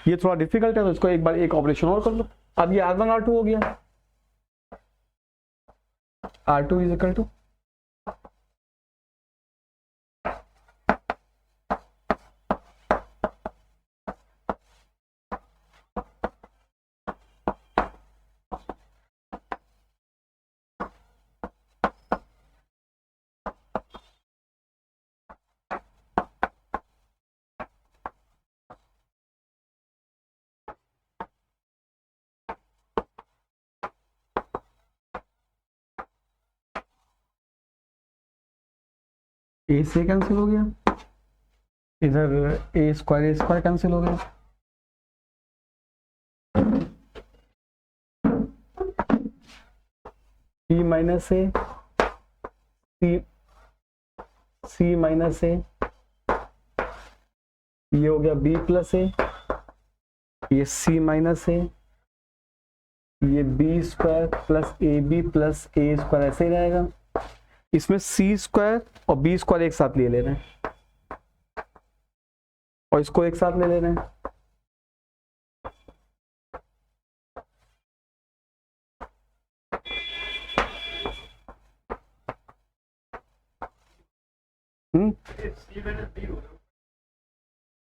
Speaker 1: ये थोड़ा डिफिकल्ट है, तो इसको एक बार एक ऑपरेशन और कर लो। अब ये R1 R2 हो गया, R2 इज इक्वल टू ए से कैंसिल हो गया, इधर ए स्क्वायर कैंसिल हो गया, सी minus A C minus A, ये हो गया बी प्लस ए, ये सी माइनस ए, ये B square plus A B plus A square ऐसे ही रहेगा। इसमें सी स्क्वायर और बी स्क्वायर एक साथ ले रहे हैं और इसको एक साथ ले रहे हैं।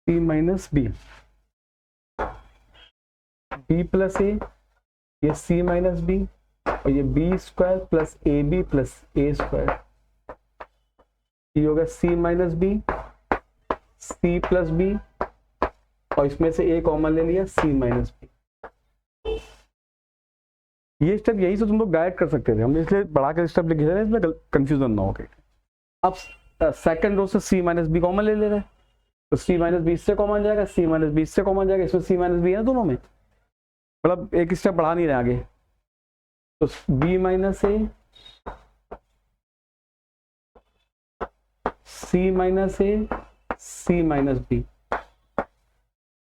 Speaker 1: C minus b, b plus ए, ये सी माइनस बी, और ये B square plus A B plus A square, ये होगा c minus b, c plus b, और इसमें से ए कॉमन ले लिया, सी माइनस बी। ये स्टेप यही से तुम लोग गाइड कर सकते थे, हमने इसलिए बढ़ा कर स्टेप लिखे थे, इसमें कंफ्यूजन ना हो गई। अब सेकंड रो से सी माइनस बी कॉमन ले रहे हैं, तो सी माइनस बी इससे कॉमन जाएगा, सी माइनस बी इससे कॉमन जाएगा, इसमें सी माइनस बी है ना दोनों में, मतलब एक स्टेप बढ़ा नहीं रहे आगे। तो B minus A, C minus A, C minus B,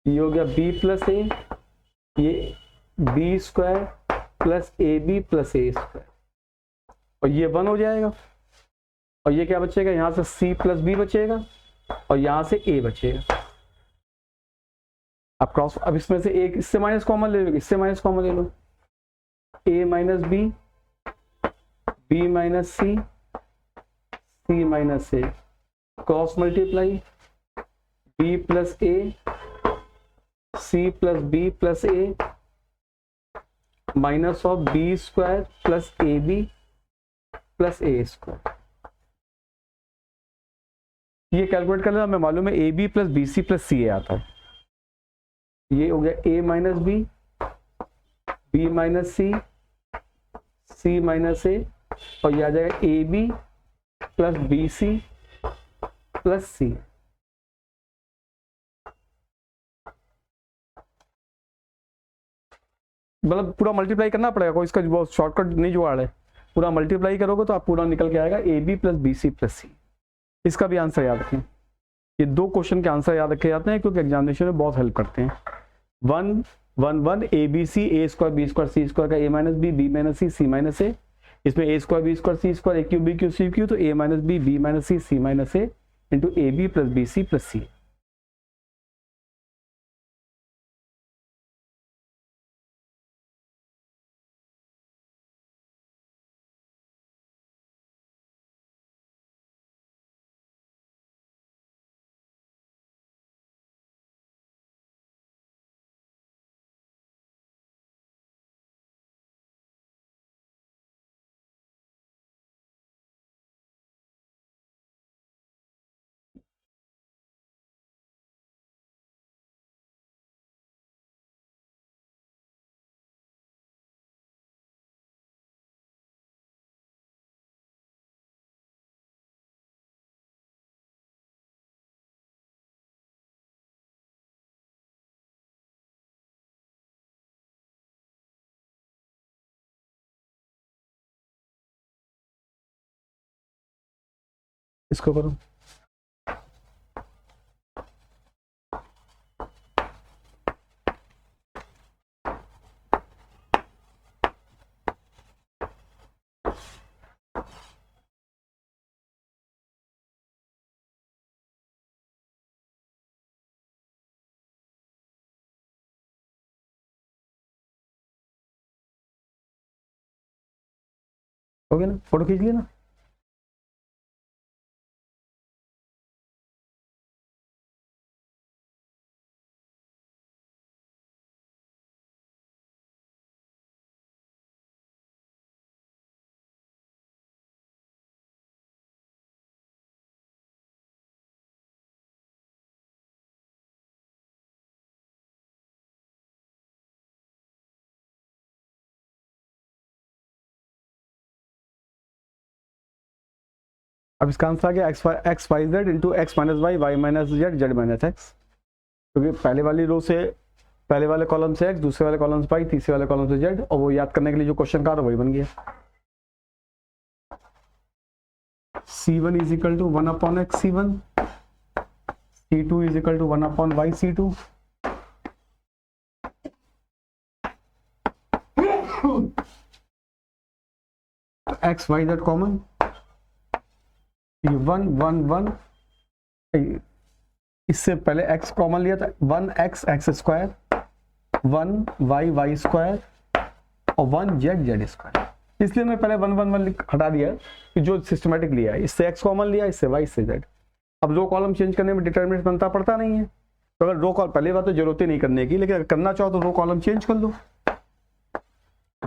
Speaker 1: ये हो गया बी प्लस ए, ये B square plus A B plus A square, और ये 1 हो जाएगा, और ये क्या बचेगा, यहां से सी प्लस बी बचेगा और यहां से ए बचेगा। अब क्रॉस, अब इसमें से एक इससे माइनस कॉमन ले लो, इससे माइनस कॉमन ले लो, a minus b, b minus c, c minus a, cross multiply b plus a, c plus B plus a, minus of b square plus A B plus A square. ये calculate कर लेना, हमें मालूम है a B plus b c plus c a आता है। ये हो गया a minus b, b minus c, c minus a, और ये आ जाएगा a B plus b c plus सी। मतलब पूरा मल्टीप्लाई करना पड़ेगा, कोई इसका बहुत शॉर्टकट नहीं जुगाड़ है, पूरा मल्टीप्लाई करोगे तो आप पूरा निकल के आएगा a B plus b c plus c. इसका भी आंसर याद रखें, ये 2 क्वेश्चन के आंसर याद रखे जाते हैं क्योंकि एग्जामिनेशन में बहुत हेल्प करते हैं। 1 1 1 A B C, A square B square C square का a minus b minus c minus a, इसमें a square B square C square, a cube b cube c cube, तो a minus b minus c minus a into a B plus b c plus c. इसको करो। हो गया ना, photo खींच लिया ना। अब इसका आंसर आ गया X Y Z into X minus Y minus Z Z minus X, क्योंकि पहले वाली रो से, पहले वाले कॉलम से एक्स, दूसरे वाले कॉलम से वाई, तीसरे वाले कॉलम से जेड, और वो याद करने के लिए जो क्वेश्चन का था वही बन गया। C1 is equal to 1 upon X C1, C2 is equal to 1 upon Y C2, X Y Z common, 1 1 इससे पहले x कॉमन लिया था, 1x x square, 1y Y square और 1z जेड स्क्वायर। इसलिए मैं पहले 1 1 1 हटा दिया कि जो सिस्टमेटिक लिया है, इससे x कॉमन लिया, इससे y, इससे z। अब रो कॉलम चेंज करने में डिटरमिनेंट बनता पड़ता नहीं है, तो अगर रो कॉल, पहले बात तो जरूरत ही नहीं करने की, लेकिन अगर करना चाहो तो रो कॉलम चेंज कर लो।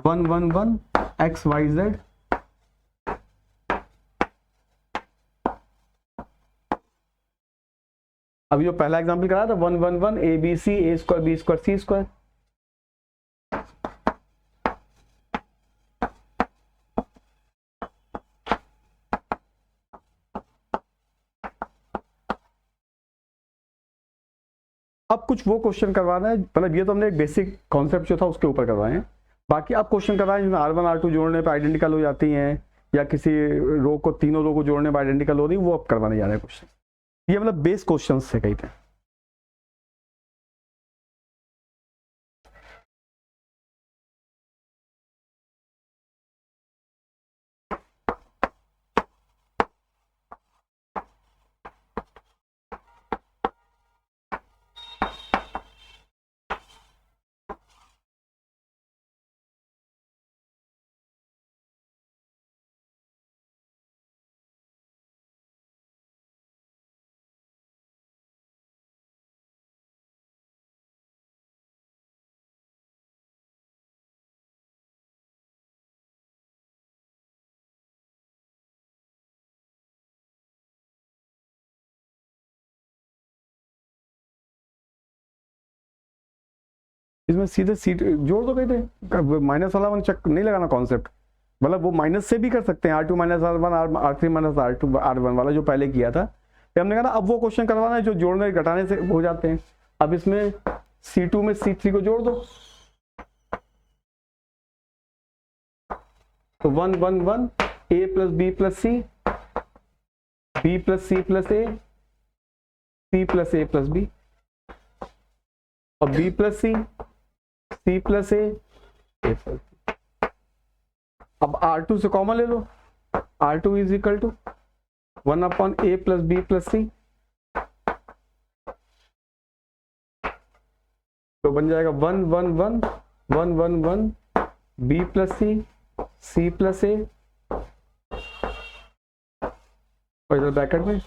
Speaker 1: 1 1 1 x y z, अभी जो पहला एग्जांपल कराया था 1 1 1 A B C, A square B square C square, अब कुछ वो क्वेश्चन करवाना है, मतलब ये तो हमने एक बेसिक कॉन्सेप्ट जो था उसके ऊपर करवाए हैं, बाकी आप क्वेश्चन करवाएं जिसमें R1 R2 जोड़ने पे आइडेंटिकल हो जाती हैं, या किसी रो को, तीनों रो को जोड़ने पे आइडेंटिकल हो रही, वो अब करवाने जा रहे हैं क्वेश्चन। ये मतलब बेस क्वेश्चन से कही थे। इसमें सीधे सीट जोड़ दो, कहते माइनस वाला वन चेक नहीं लगाना कॉन्सेप्ट, मतलब वो माइनस से भी कर सकते हैं, R2 minus R1 R3 minus R1 वाला जो पहले किया था। हमने कहा ना अब वो क्वेश्चन करवाना है जो जोड़ने घटाने से हो जाते हैं। अब इसमें C2 में C3 को जोड़ दो, तो 1 1 1 A plus B plus c, b plus c plus a, c plus a plus b, और b plus c plus a plus b. अब R2 से कॉमन ले लो, R2 is equal to 1 upon a plus B plus c, तो बन जाएगा 1 1 1 1 1 1 b plus c plus a, और इधर ब्रैकेट में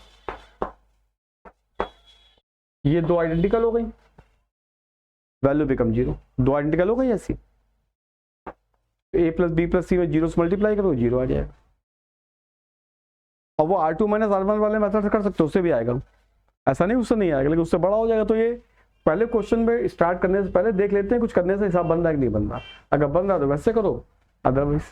Speaker 1: ये दो आइडेंटिकल हो गई, वैल्यू बिकम 0, दो आइडेंटिकल हो गई ऐसी, ए प्लस बी प्लस सी में 0 से मल्टीप्लाई करो 0 आ जाएगा। और वो R2 माइनस R1 वाले मेथड से कर सकते हो, उससे भी आएगा, ऐसा नहीं उससे नहीं आएगा, लेकिन उससे बड़ा हो जाएगा। तो ये पहले क्वेश्चन में स्टार्ट करने से पहले देख लेते हैं कुछ करने से हिसाब बन रहा है कि नहीं बन रहा, अगर बन रहा तो वैसे करो, अदरवाइज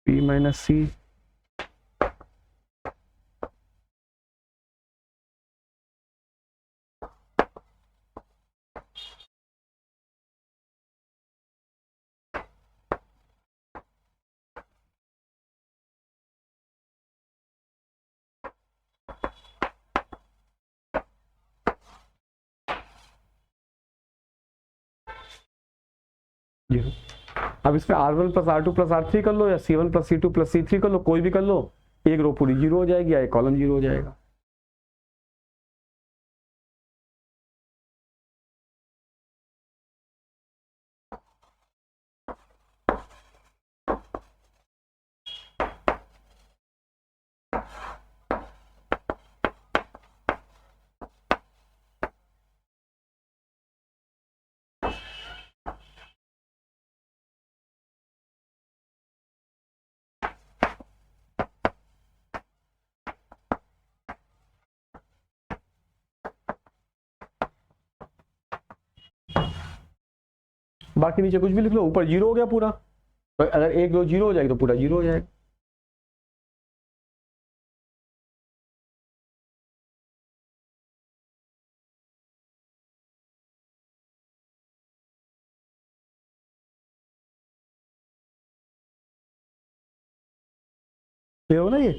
Speaker 1: P माइनस सी, जीरो। अब इसमें R1 plus R2 plus R3 कर लो या C1 plus C2 plus C3 कर लो, कोई भी कर लो, एक रो पूरी जीरो हो जाएगी या एक कॉलम जीरो हो जाएगा। बाकी नीचे कुछ भी लिख लो, ऊपर जीरो हो गया पूरा, तो अगर एक रो जीरो हो जाएगी तो पूरा जीरो हो जाएगा। क्लियर हो ना ये?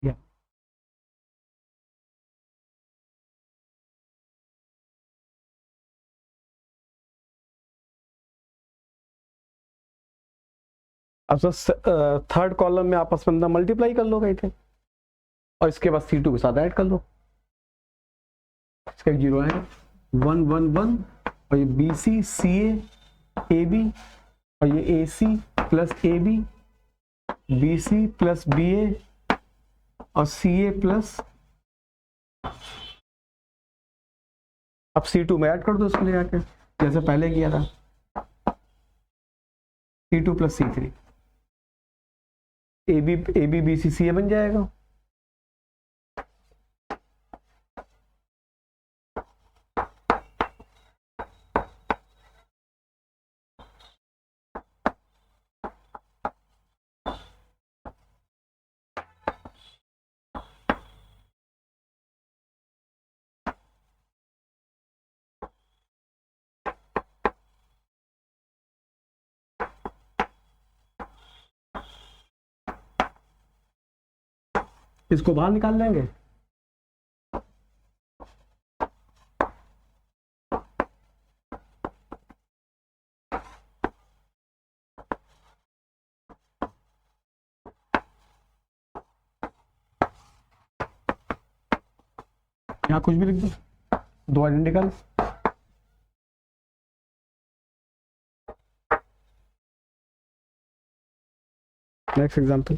Speaker 1: या अब थर्ड कॉलम में आपस में मल्टीप्लाई कर लो गए थे, और इसके बाद C2 के साथ ऐड कर लो, इसका जीरो है, 1 1 1, और ये BC CA AB, और ये AC plus AB, BC plus BA, और CA प्लस, अब C2 में ऐड कर दो इसको ले आके, जैसे पहले किया था, C2 plus C3, AB BC CA बन जाएगा। इसको बाहर निकाल लेंगे, यहाँ कुछ भी लिख दो, दो आइडेंटिकल। नेक्स्ट एग्जांपल,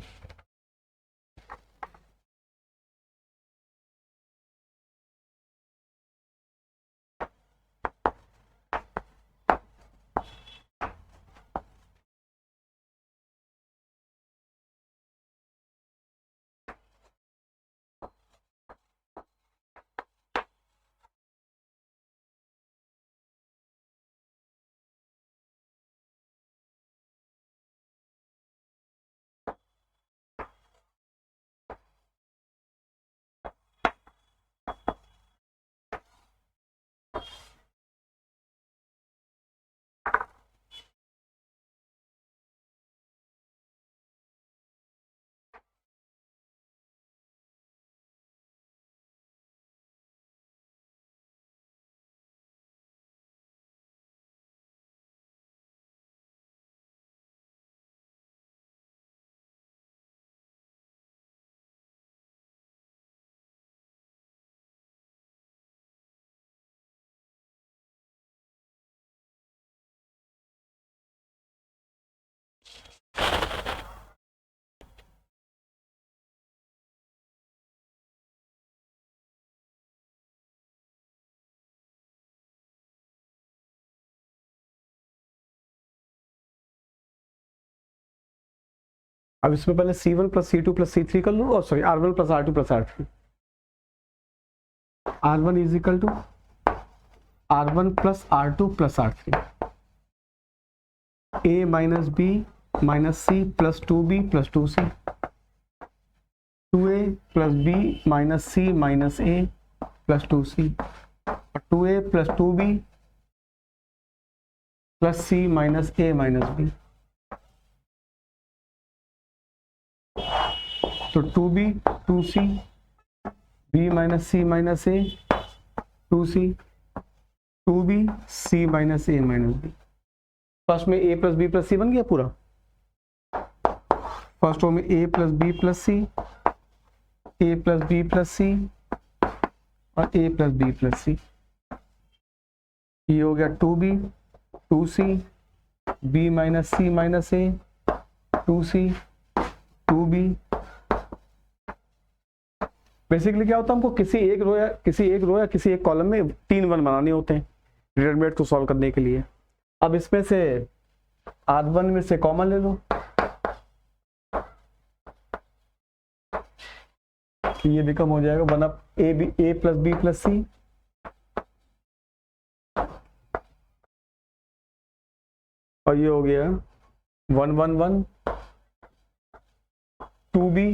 Speaker 1: अब इसमें पहले C1 plus C2 plus C3 कर लो, और sorry R1 plus R2 plus R3। R1 is equal to R1 plus R2 plus R3, A minus B minus C plus 2B plus 2C, 2A plus B minus C minus A plus 2C, और 2A plus 2B plus C minus A minus B। तो 2B 2C, B minus C minus A 2C, 2B C minus A minus B। First में A plus B plus C बन गया पूरा। First row में A plus B plus C, A plus B plus C और A plus B plus C। ये हो गया 2B 2C, B minus C minus A 2C 2B। Basically क्या होता है, हमको किसी एक रो या किसी एक कॉलम में 3 वन बनाने होते हैं डिटरमिनेंट को सॉल्व करने के लिए। अब इसमें से R1 में से कॉमन ले लो, ये भी कम हो जाएगा, 1 up A plus B plus C, और ये हो गया 1 1 1 2B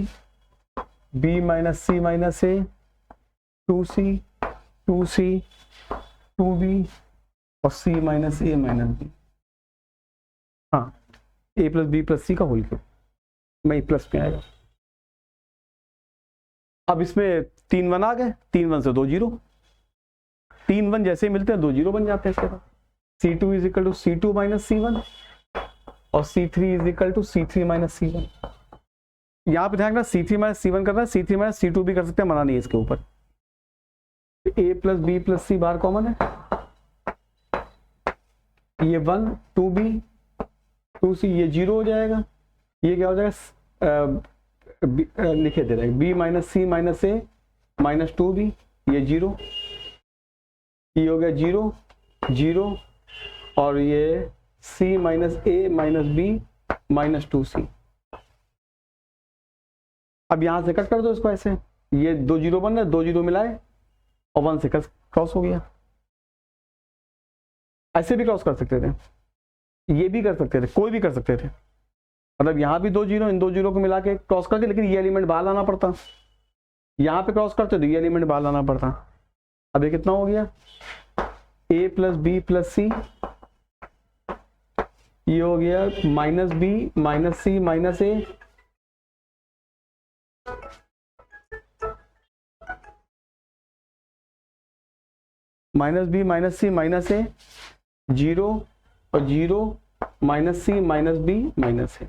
Speaker 1: B minus C minus A 2C 2C 2B और C minus A minus B। हाँ, A plus B plus C का होल क्यूब में प्लस में आएगा। अब इसमें 3 वन आ गए, 3 वन से 2 जीरो, 3 वन जैसे ही मिलते हैं 2 जीरो बन जाते हैं इसके बाद। C2 is equal to C2 minus C1 और C3 is equal to C3 minus C1। यहाँ पे ध्यान रखना C3 माइनस C1 करना है, C3 माइनस C2 भी कर सकते हैं, मना नहीं है इसके ऊपर। A plus B plus C बाहर कॉमन है, ये 1 2B 2C ये 0 हो जाएगा, ये क्या हो जाएगा लिखे दे रहे हैं B minus C minus A minus 2B ये 0, ये हो गया 0 0 और ये C minus A minus B minus 2C। अब यहां से कट कर दो इसको ऐसे, ये 2 जीरो बन रहे, 2 जीरो मिलाए और 1 से क्रॉस हो गया। ऐसे भी क्रॉस कर सकते थे, ये भी कर सकते थे, कोई भी कर सकते थे, मतलब यहां भी 2 जीरो, इन 2 जीरो को मिला के क्रॉस करके, लेकिन ये एलिमेंट बाहर लाना पड़ता। यहां पे क्रॉस करते तो ये एलिमेंट बाहर लाना पड़ता। अब ये कितना हो गया A plus B plus C, ये हो गया minus B minus C minus A, minus B minus C minus A 0 और 0 minus C minus B minus A।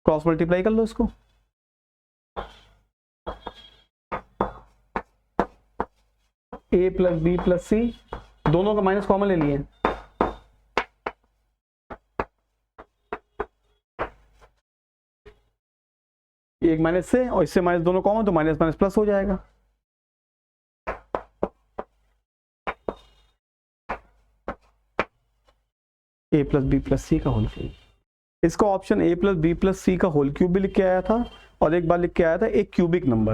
Speaker 1: Cross multiply कर लो इसको, A plus B plus C, दोनों का माइनस कॉमन ले लिए, एक माइनस से और इससे माइनस दोनों कॉमन, तो माइनस माइनस प्लस हो जाएगा। A plus B plus C का होल क्यूब, इसका option A plus B plus C का होल क्यूब भी लिख के आया था, और एक बार लिख के आया था एक क्यूबिक नंबर,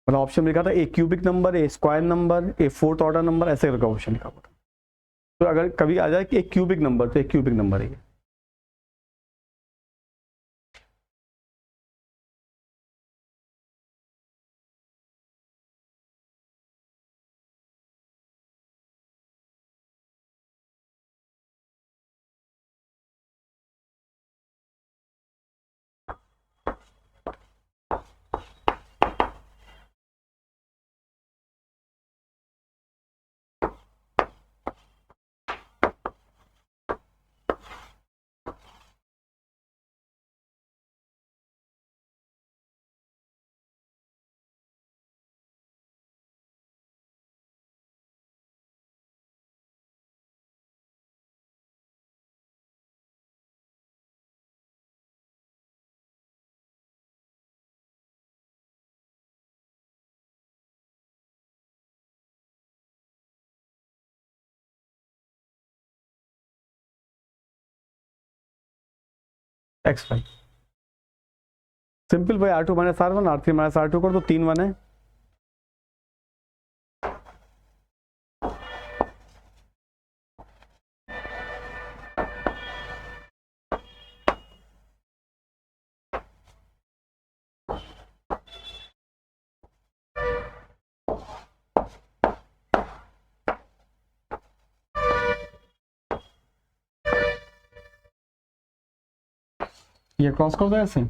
Speaker 1: मतलब ऑप्शन में लिखा था एक क्यूबिक नंबर, ए स्क्वायर नंबर, ए फोर्थ ऑर्डर नंबर, ऐसे करके ऑप्शन लिखा हुआ था। तो अगर कभी आ जाए कि एक क्यूबिक नंबर, तो एक क्यूबिक नंबर है ये। X Y. सिंपल भाई R2 minus R1, R3 minus R2 कर दो, 3 1 है। ये क्रॉस कर दो ऐसे।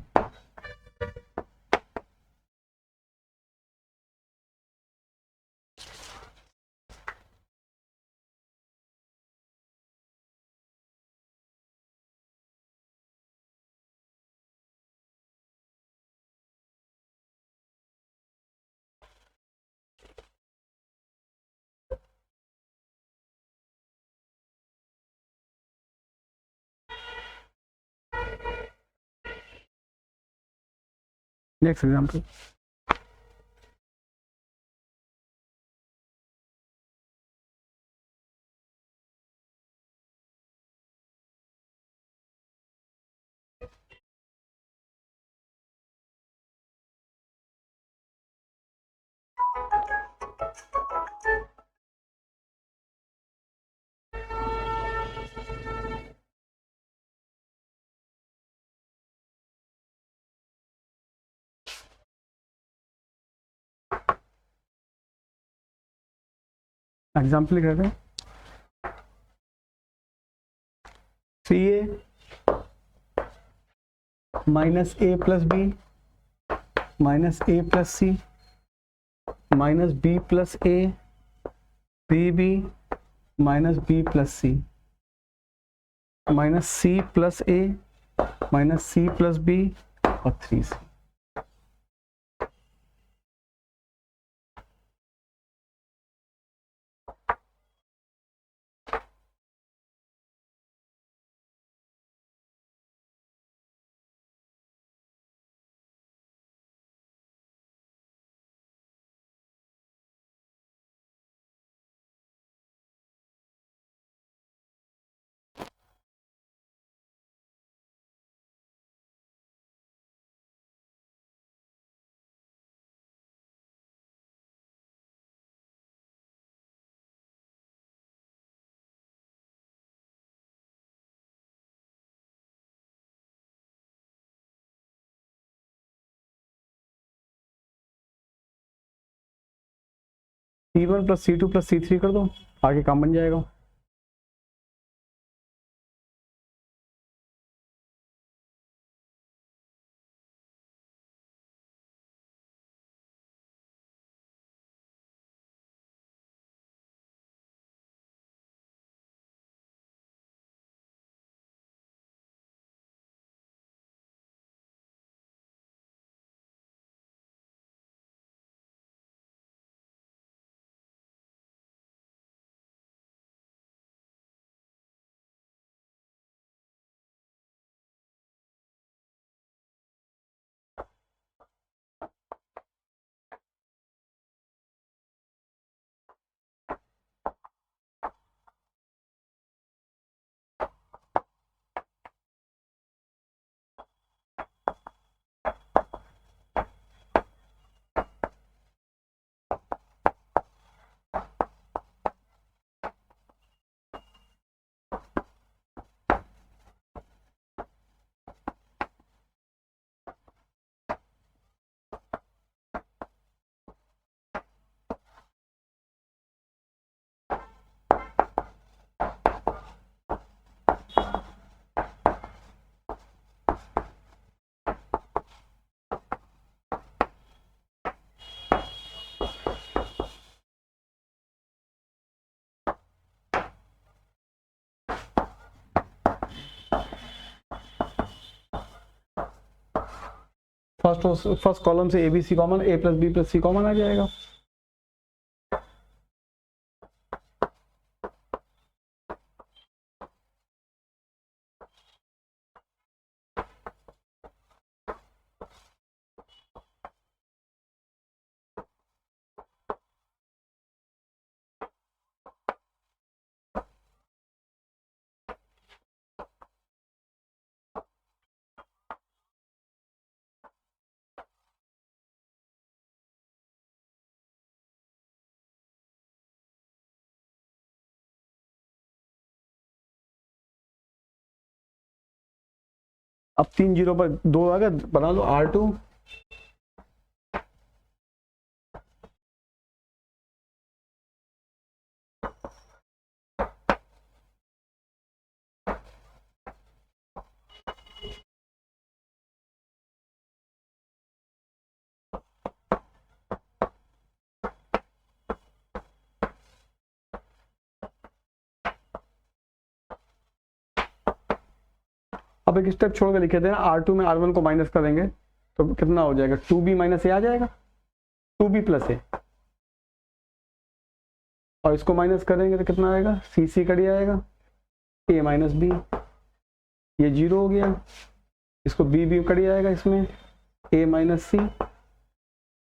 Speaker 1: Next example. एग्जाम्पल लिख रहे थे, c a minus a plus b minus a plus c minus b plus A b b minus b plus c minus c plus a minus c plus b और 3C। C1 plus C2 plus C3 कर दो, आगे काम बन जाएगा। First column से a B c common, a plus B plus C common आ जाएगा। अब 3 जीरो पर 2 आ गया, बना लो R2 अब एक स्टेप छोड़ के लिखे थे R2 में R1 को माइनस करेंगे तो कितना हो जाएगा, 2b माइनस ए आ जाएगा, 2b प्लस ए, और इसको माइनस करेंगे तो कितना आएगा, सी सी कट जाएगा, a माइनस बी, ये 0 हो गया, इसको b कट जाएगा इसमें, a माइनस सी,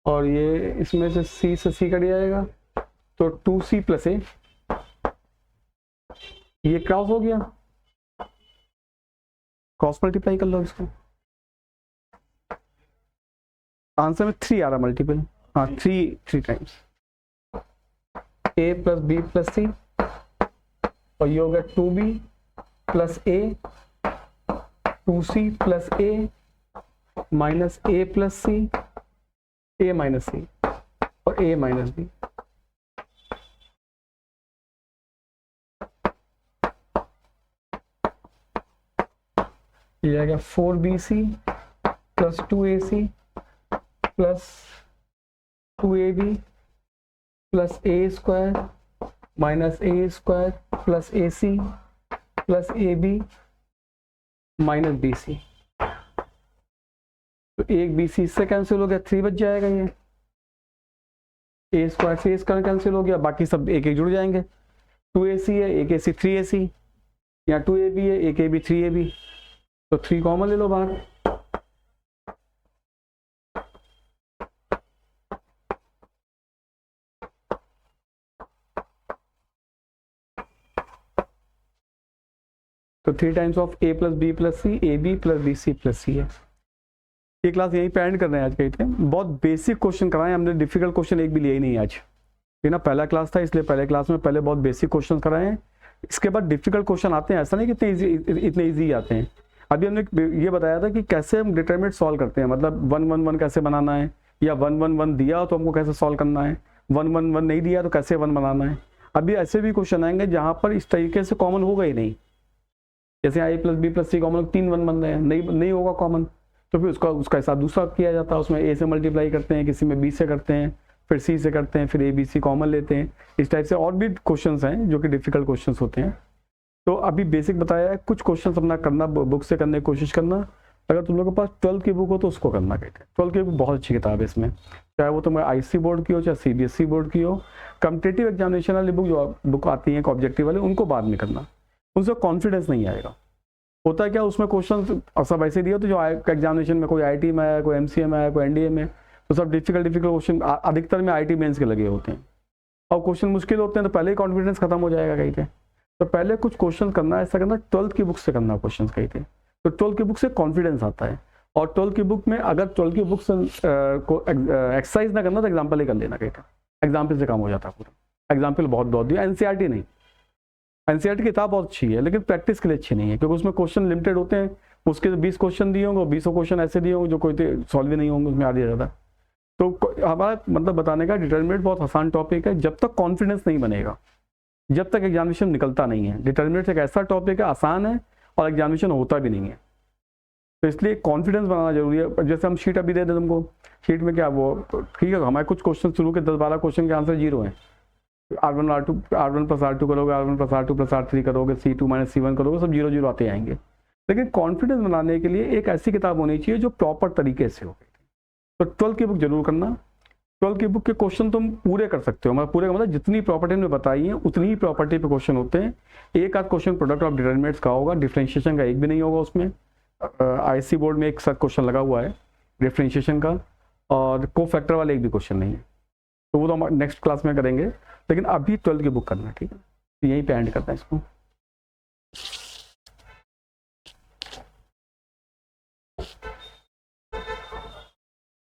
Speaker 1: और ये इसमें से c कट जाएगा तो 2c प्लस ए, ये क्रॉस हो गया, क्रॉस मल्टीप्लाई कर लो इसको, आंसर में 3 आ रहा मल्टीपल, हाँ 3 times, a plus B plus c, और ये हो गया 2b plus a, 2c plus a minus a plus c, a minus c, और ए माइनस बी। ये आ गया 4bc plus 2ac plus 2ab plus A square minus a square plus ac plus ab minus bc। तो एक bc इससे cancel हो गया, 3 बच जाएगा, ये ए स्क्वायर से ए स्क्वायर कैंसिल हो गया, बाकी सब एक एक जुड़ जाएंगे, 2ac है, एक ac 3ac, या 2ab है, एक ab 3ab, तो 3 कॉमन ले लो बाहर, तो 3 times of a plus B plus c, a B plus b c plus c है। ये क्लास यहीं पे एंड कर रहे हैं आज के, बहुत बेसिक क्वेश्चन कराए हमने, डिफिकल्ट क्वेश्चन एक भी लिए ही नहीं आज, ठीक ना, पहला क्लास था इसलिए पहले क्लास में पहले बहुत बेसिक क्वेश्चन कराए हैं, इसके बाद डिफिकल्ट क्वेश्चन आते हैं, ऐसा नहीं कि इतने ईजी आते हैं। अभी हमने ये बताया था कि कैसे हम डिटरमिनेंट सॉल्व करते हैं, मतलब 1 1 1 कैसे बनाना है, या 1 1 1 दिया तो हमको कैसे सॉल्व करना है, 1 1 1 नहीं दिया तो कैसे 1 बनाना है। अभी ऐसे भी क्वेश्चन आएंगे जहाँ पर इस तरीके से कॉमन होगा ही नहीं, जैसे a plus B plus C common 3 1 बन रहे हैं, नहीं होगा कॉमन, तो फिर उसका हिसाब दूसरा किया जाता है, उसमें a से मल्टीप्लाई करते हैं, किसी में b से करते हैं, फिर c से करते हैं, फिर a b c कॉमन लेते हैं। इस टाइप से और भी क्वेश्चंस हैं जो कि डिफिकल्ट क्वेश्चंस होते हैं। तो अभी बेसिक बताया है, कुछ क्वेश्चंस अपना करना, बुक से करने की कोशिश करना, अगर तुम लोगों के पास 12th की बुक हो तो उसको करना, कहते हैं 12th की बुक बहुत अच्छी किताब है, इसमें चाहे वो तुम्हारे IC बोर्ड की हो चाहे CBSE बोर्ड की हो, कॉम्पिटिटिव एग्जामिनेशन वाली बुक जो बुक आती हैं ऑब्जेक्टिव वाले, उनको बाद में करना, उनसे कॉन्फिडेंस नहीं आएगा। होता है क्या, उसमें क्वेश्चन सब ऐसे दिए तो जो एग्जामिनेशन में कोई IIT में आया, कोई MCA में आया, कोई NDA में, तो सब डिफिकल्ट क्वेश्चन अधिकतर में IIT मेंस के लगे होते हैं, और क्वेश्चन मुश्किल होते हैं तो पहले ही कॉन्फिडेंस खत्म हो जाएगा कहीं पे। तो पहले कुछ क्वेश्चन करना, ऐसा करना 12th की बुक से करना क्वेश्चन कहीं पे, तो 12th की बुक से कॉन्फिडेंस आता है। और 12th की बुक में अगर 12th की बुक से को एक्सरसाइज ना करना तो एग्जाम्पल ही कर लेना, कहीं एग्जाम्पल से काम हो जाता है पूरा। एग्जाम्पल बहुत दिया, NCERT नहीं, NCERT की किताब बहुत अच्छी है लेकिन प्रैक्टिस के लिए अच्छी नहीं है, क्योंकि उसमें क्वेश्चन लिमिटेड होते हैं, उसके 20 क्वेश्चन दिए होंगे, 20 क्वेश्चन ऐसे दिए होंगे जो कोई सॉल्व ही नहीं होंगे, उसमें आ दिया जाता। तो हमारा मतलब बताने का, डिटरमिनेंट बहुत आसान टॉपिक है, जब तक कॉन्फिडेंस नहीं बनेगा, जब तक एग्जामिनेशन निकलता नहीं है। डिटरमिनेंट एक ऐसा टॉपिक है, आसान है और एग्जामिनेशन होता भी नहीं है, तो इसलिए कॉन्फिडेंस बनाना जरूरी है। जैसे हम शीट अभी दे दें तुमको, शीट में क्या वो ठीक है, हमारे कुछ क्वेश्चन शुरू के 10-12 क्वेश्चन के आंसर 0 हैं, R1 प्लस R2 करोगे, R1 plus R2 plus R3 करोगे, C2 माइनस C1 करोगे, सब 0 0 आते आएंगे। लेकिन कॉन्फिडेंस बनाने के लिए एक ऐसी किताब होनी चाहिए जो प्रॉपर तरीके से हो। तो 12th की बुक जरूर करना, 12th की बुक के क्वेश्चन तुम पूरे कर सकते हो, मतलब पूरे का मतलब जितनी प्रॉपर्टी में बताई है उतनी ही प्रॉपर्टी पे क्वेश्चन होते हैं। एक आध क्वेश्चन प्रोडक्ट ऑफ डिटरमिनेंट्स का होगा, डिफरेंशिएशन का एक भी नहीं होगा उसमें। IC बोर्ड में एक साथ क्वेश्चन लगा हुआ है डिफरेंशिएशन का, और को फैक्टर वाले एक भी क्वेश्चन नहीं है, तो वो तो हम नेक्स्ट क्लास में करेंगे। लेकिन अभी 12th की बुक करना, ठीक है, यहीं पे एंड करते हैं इसको।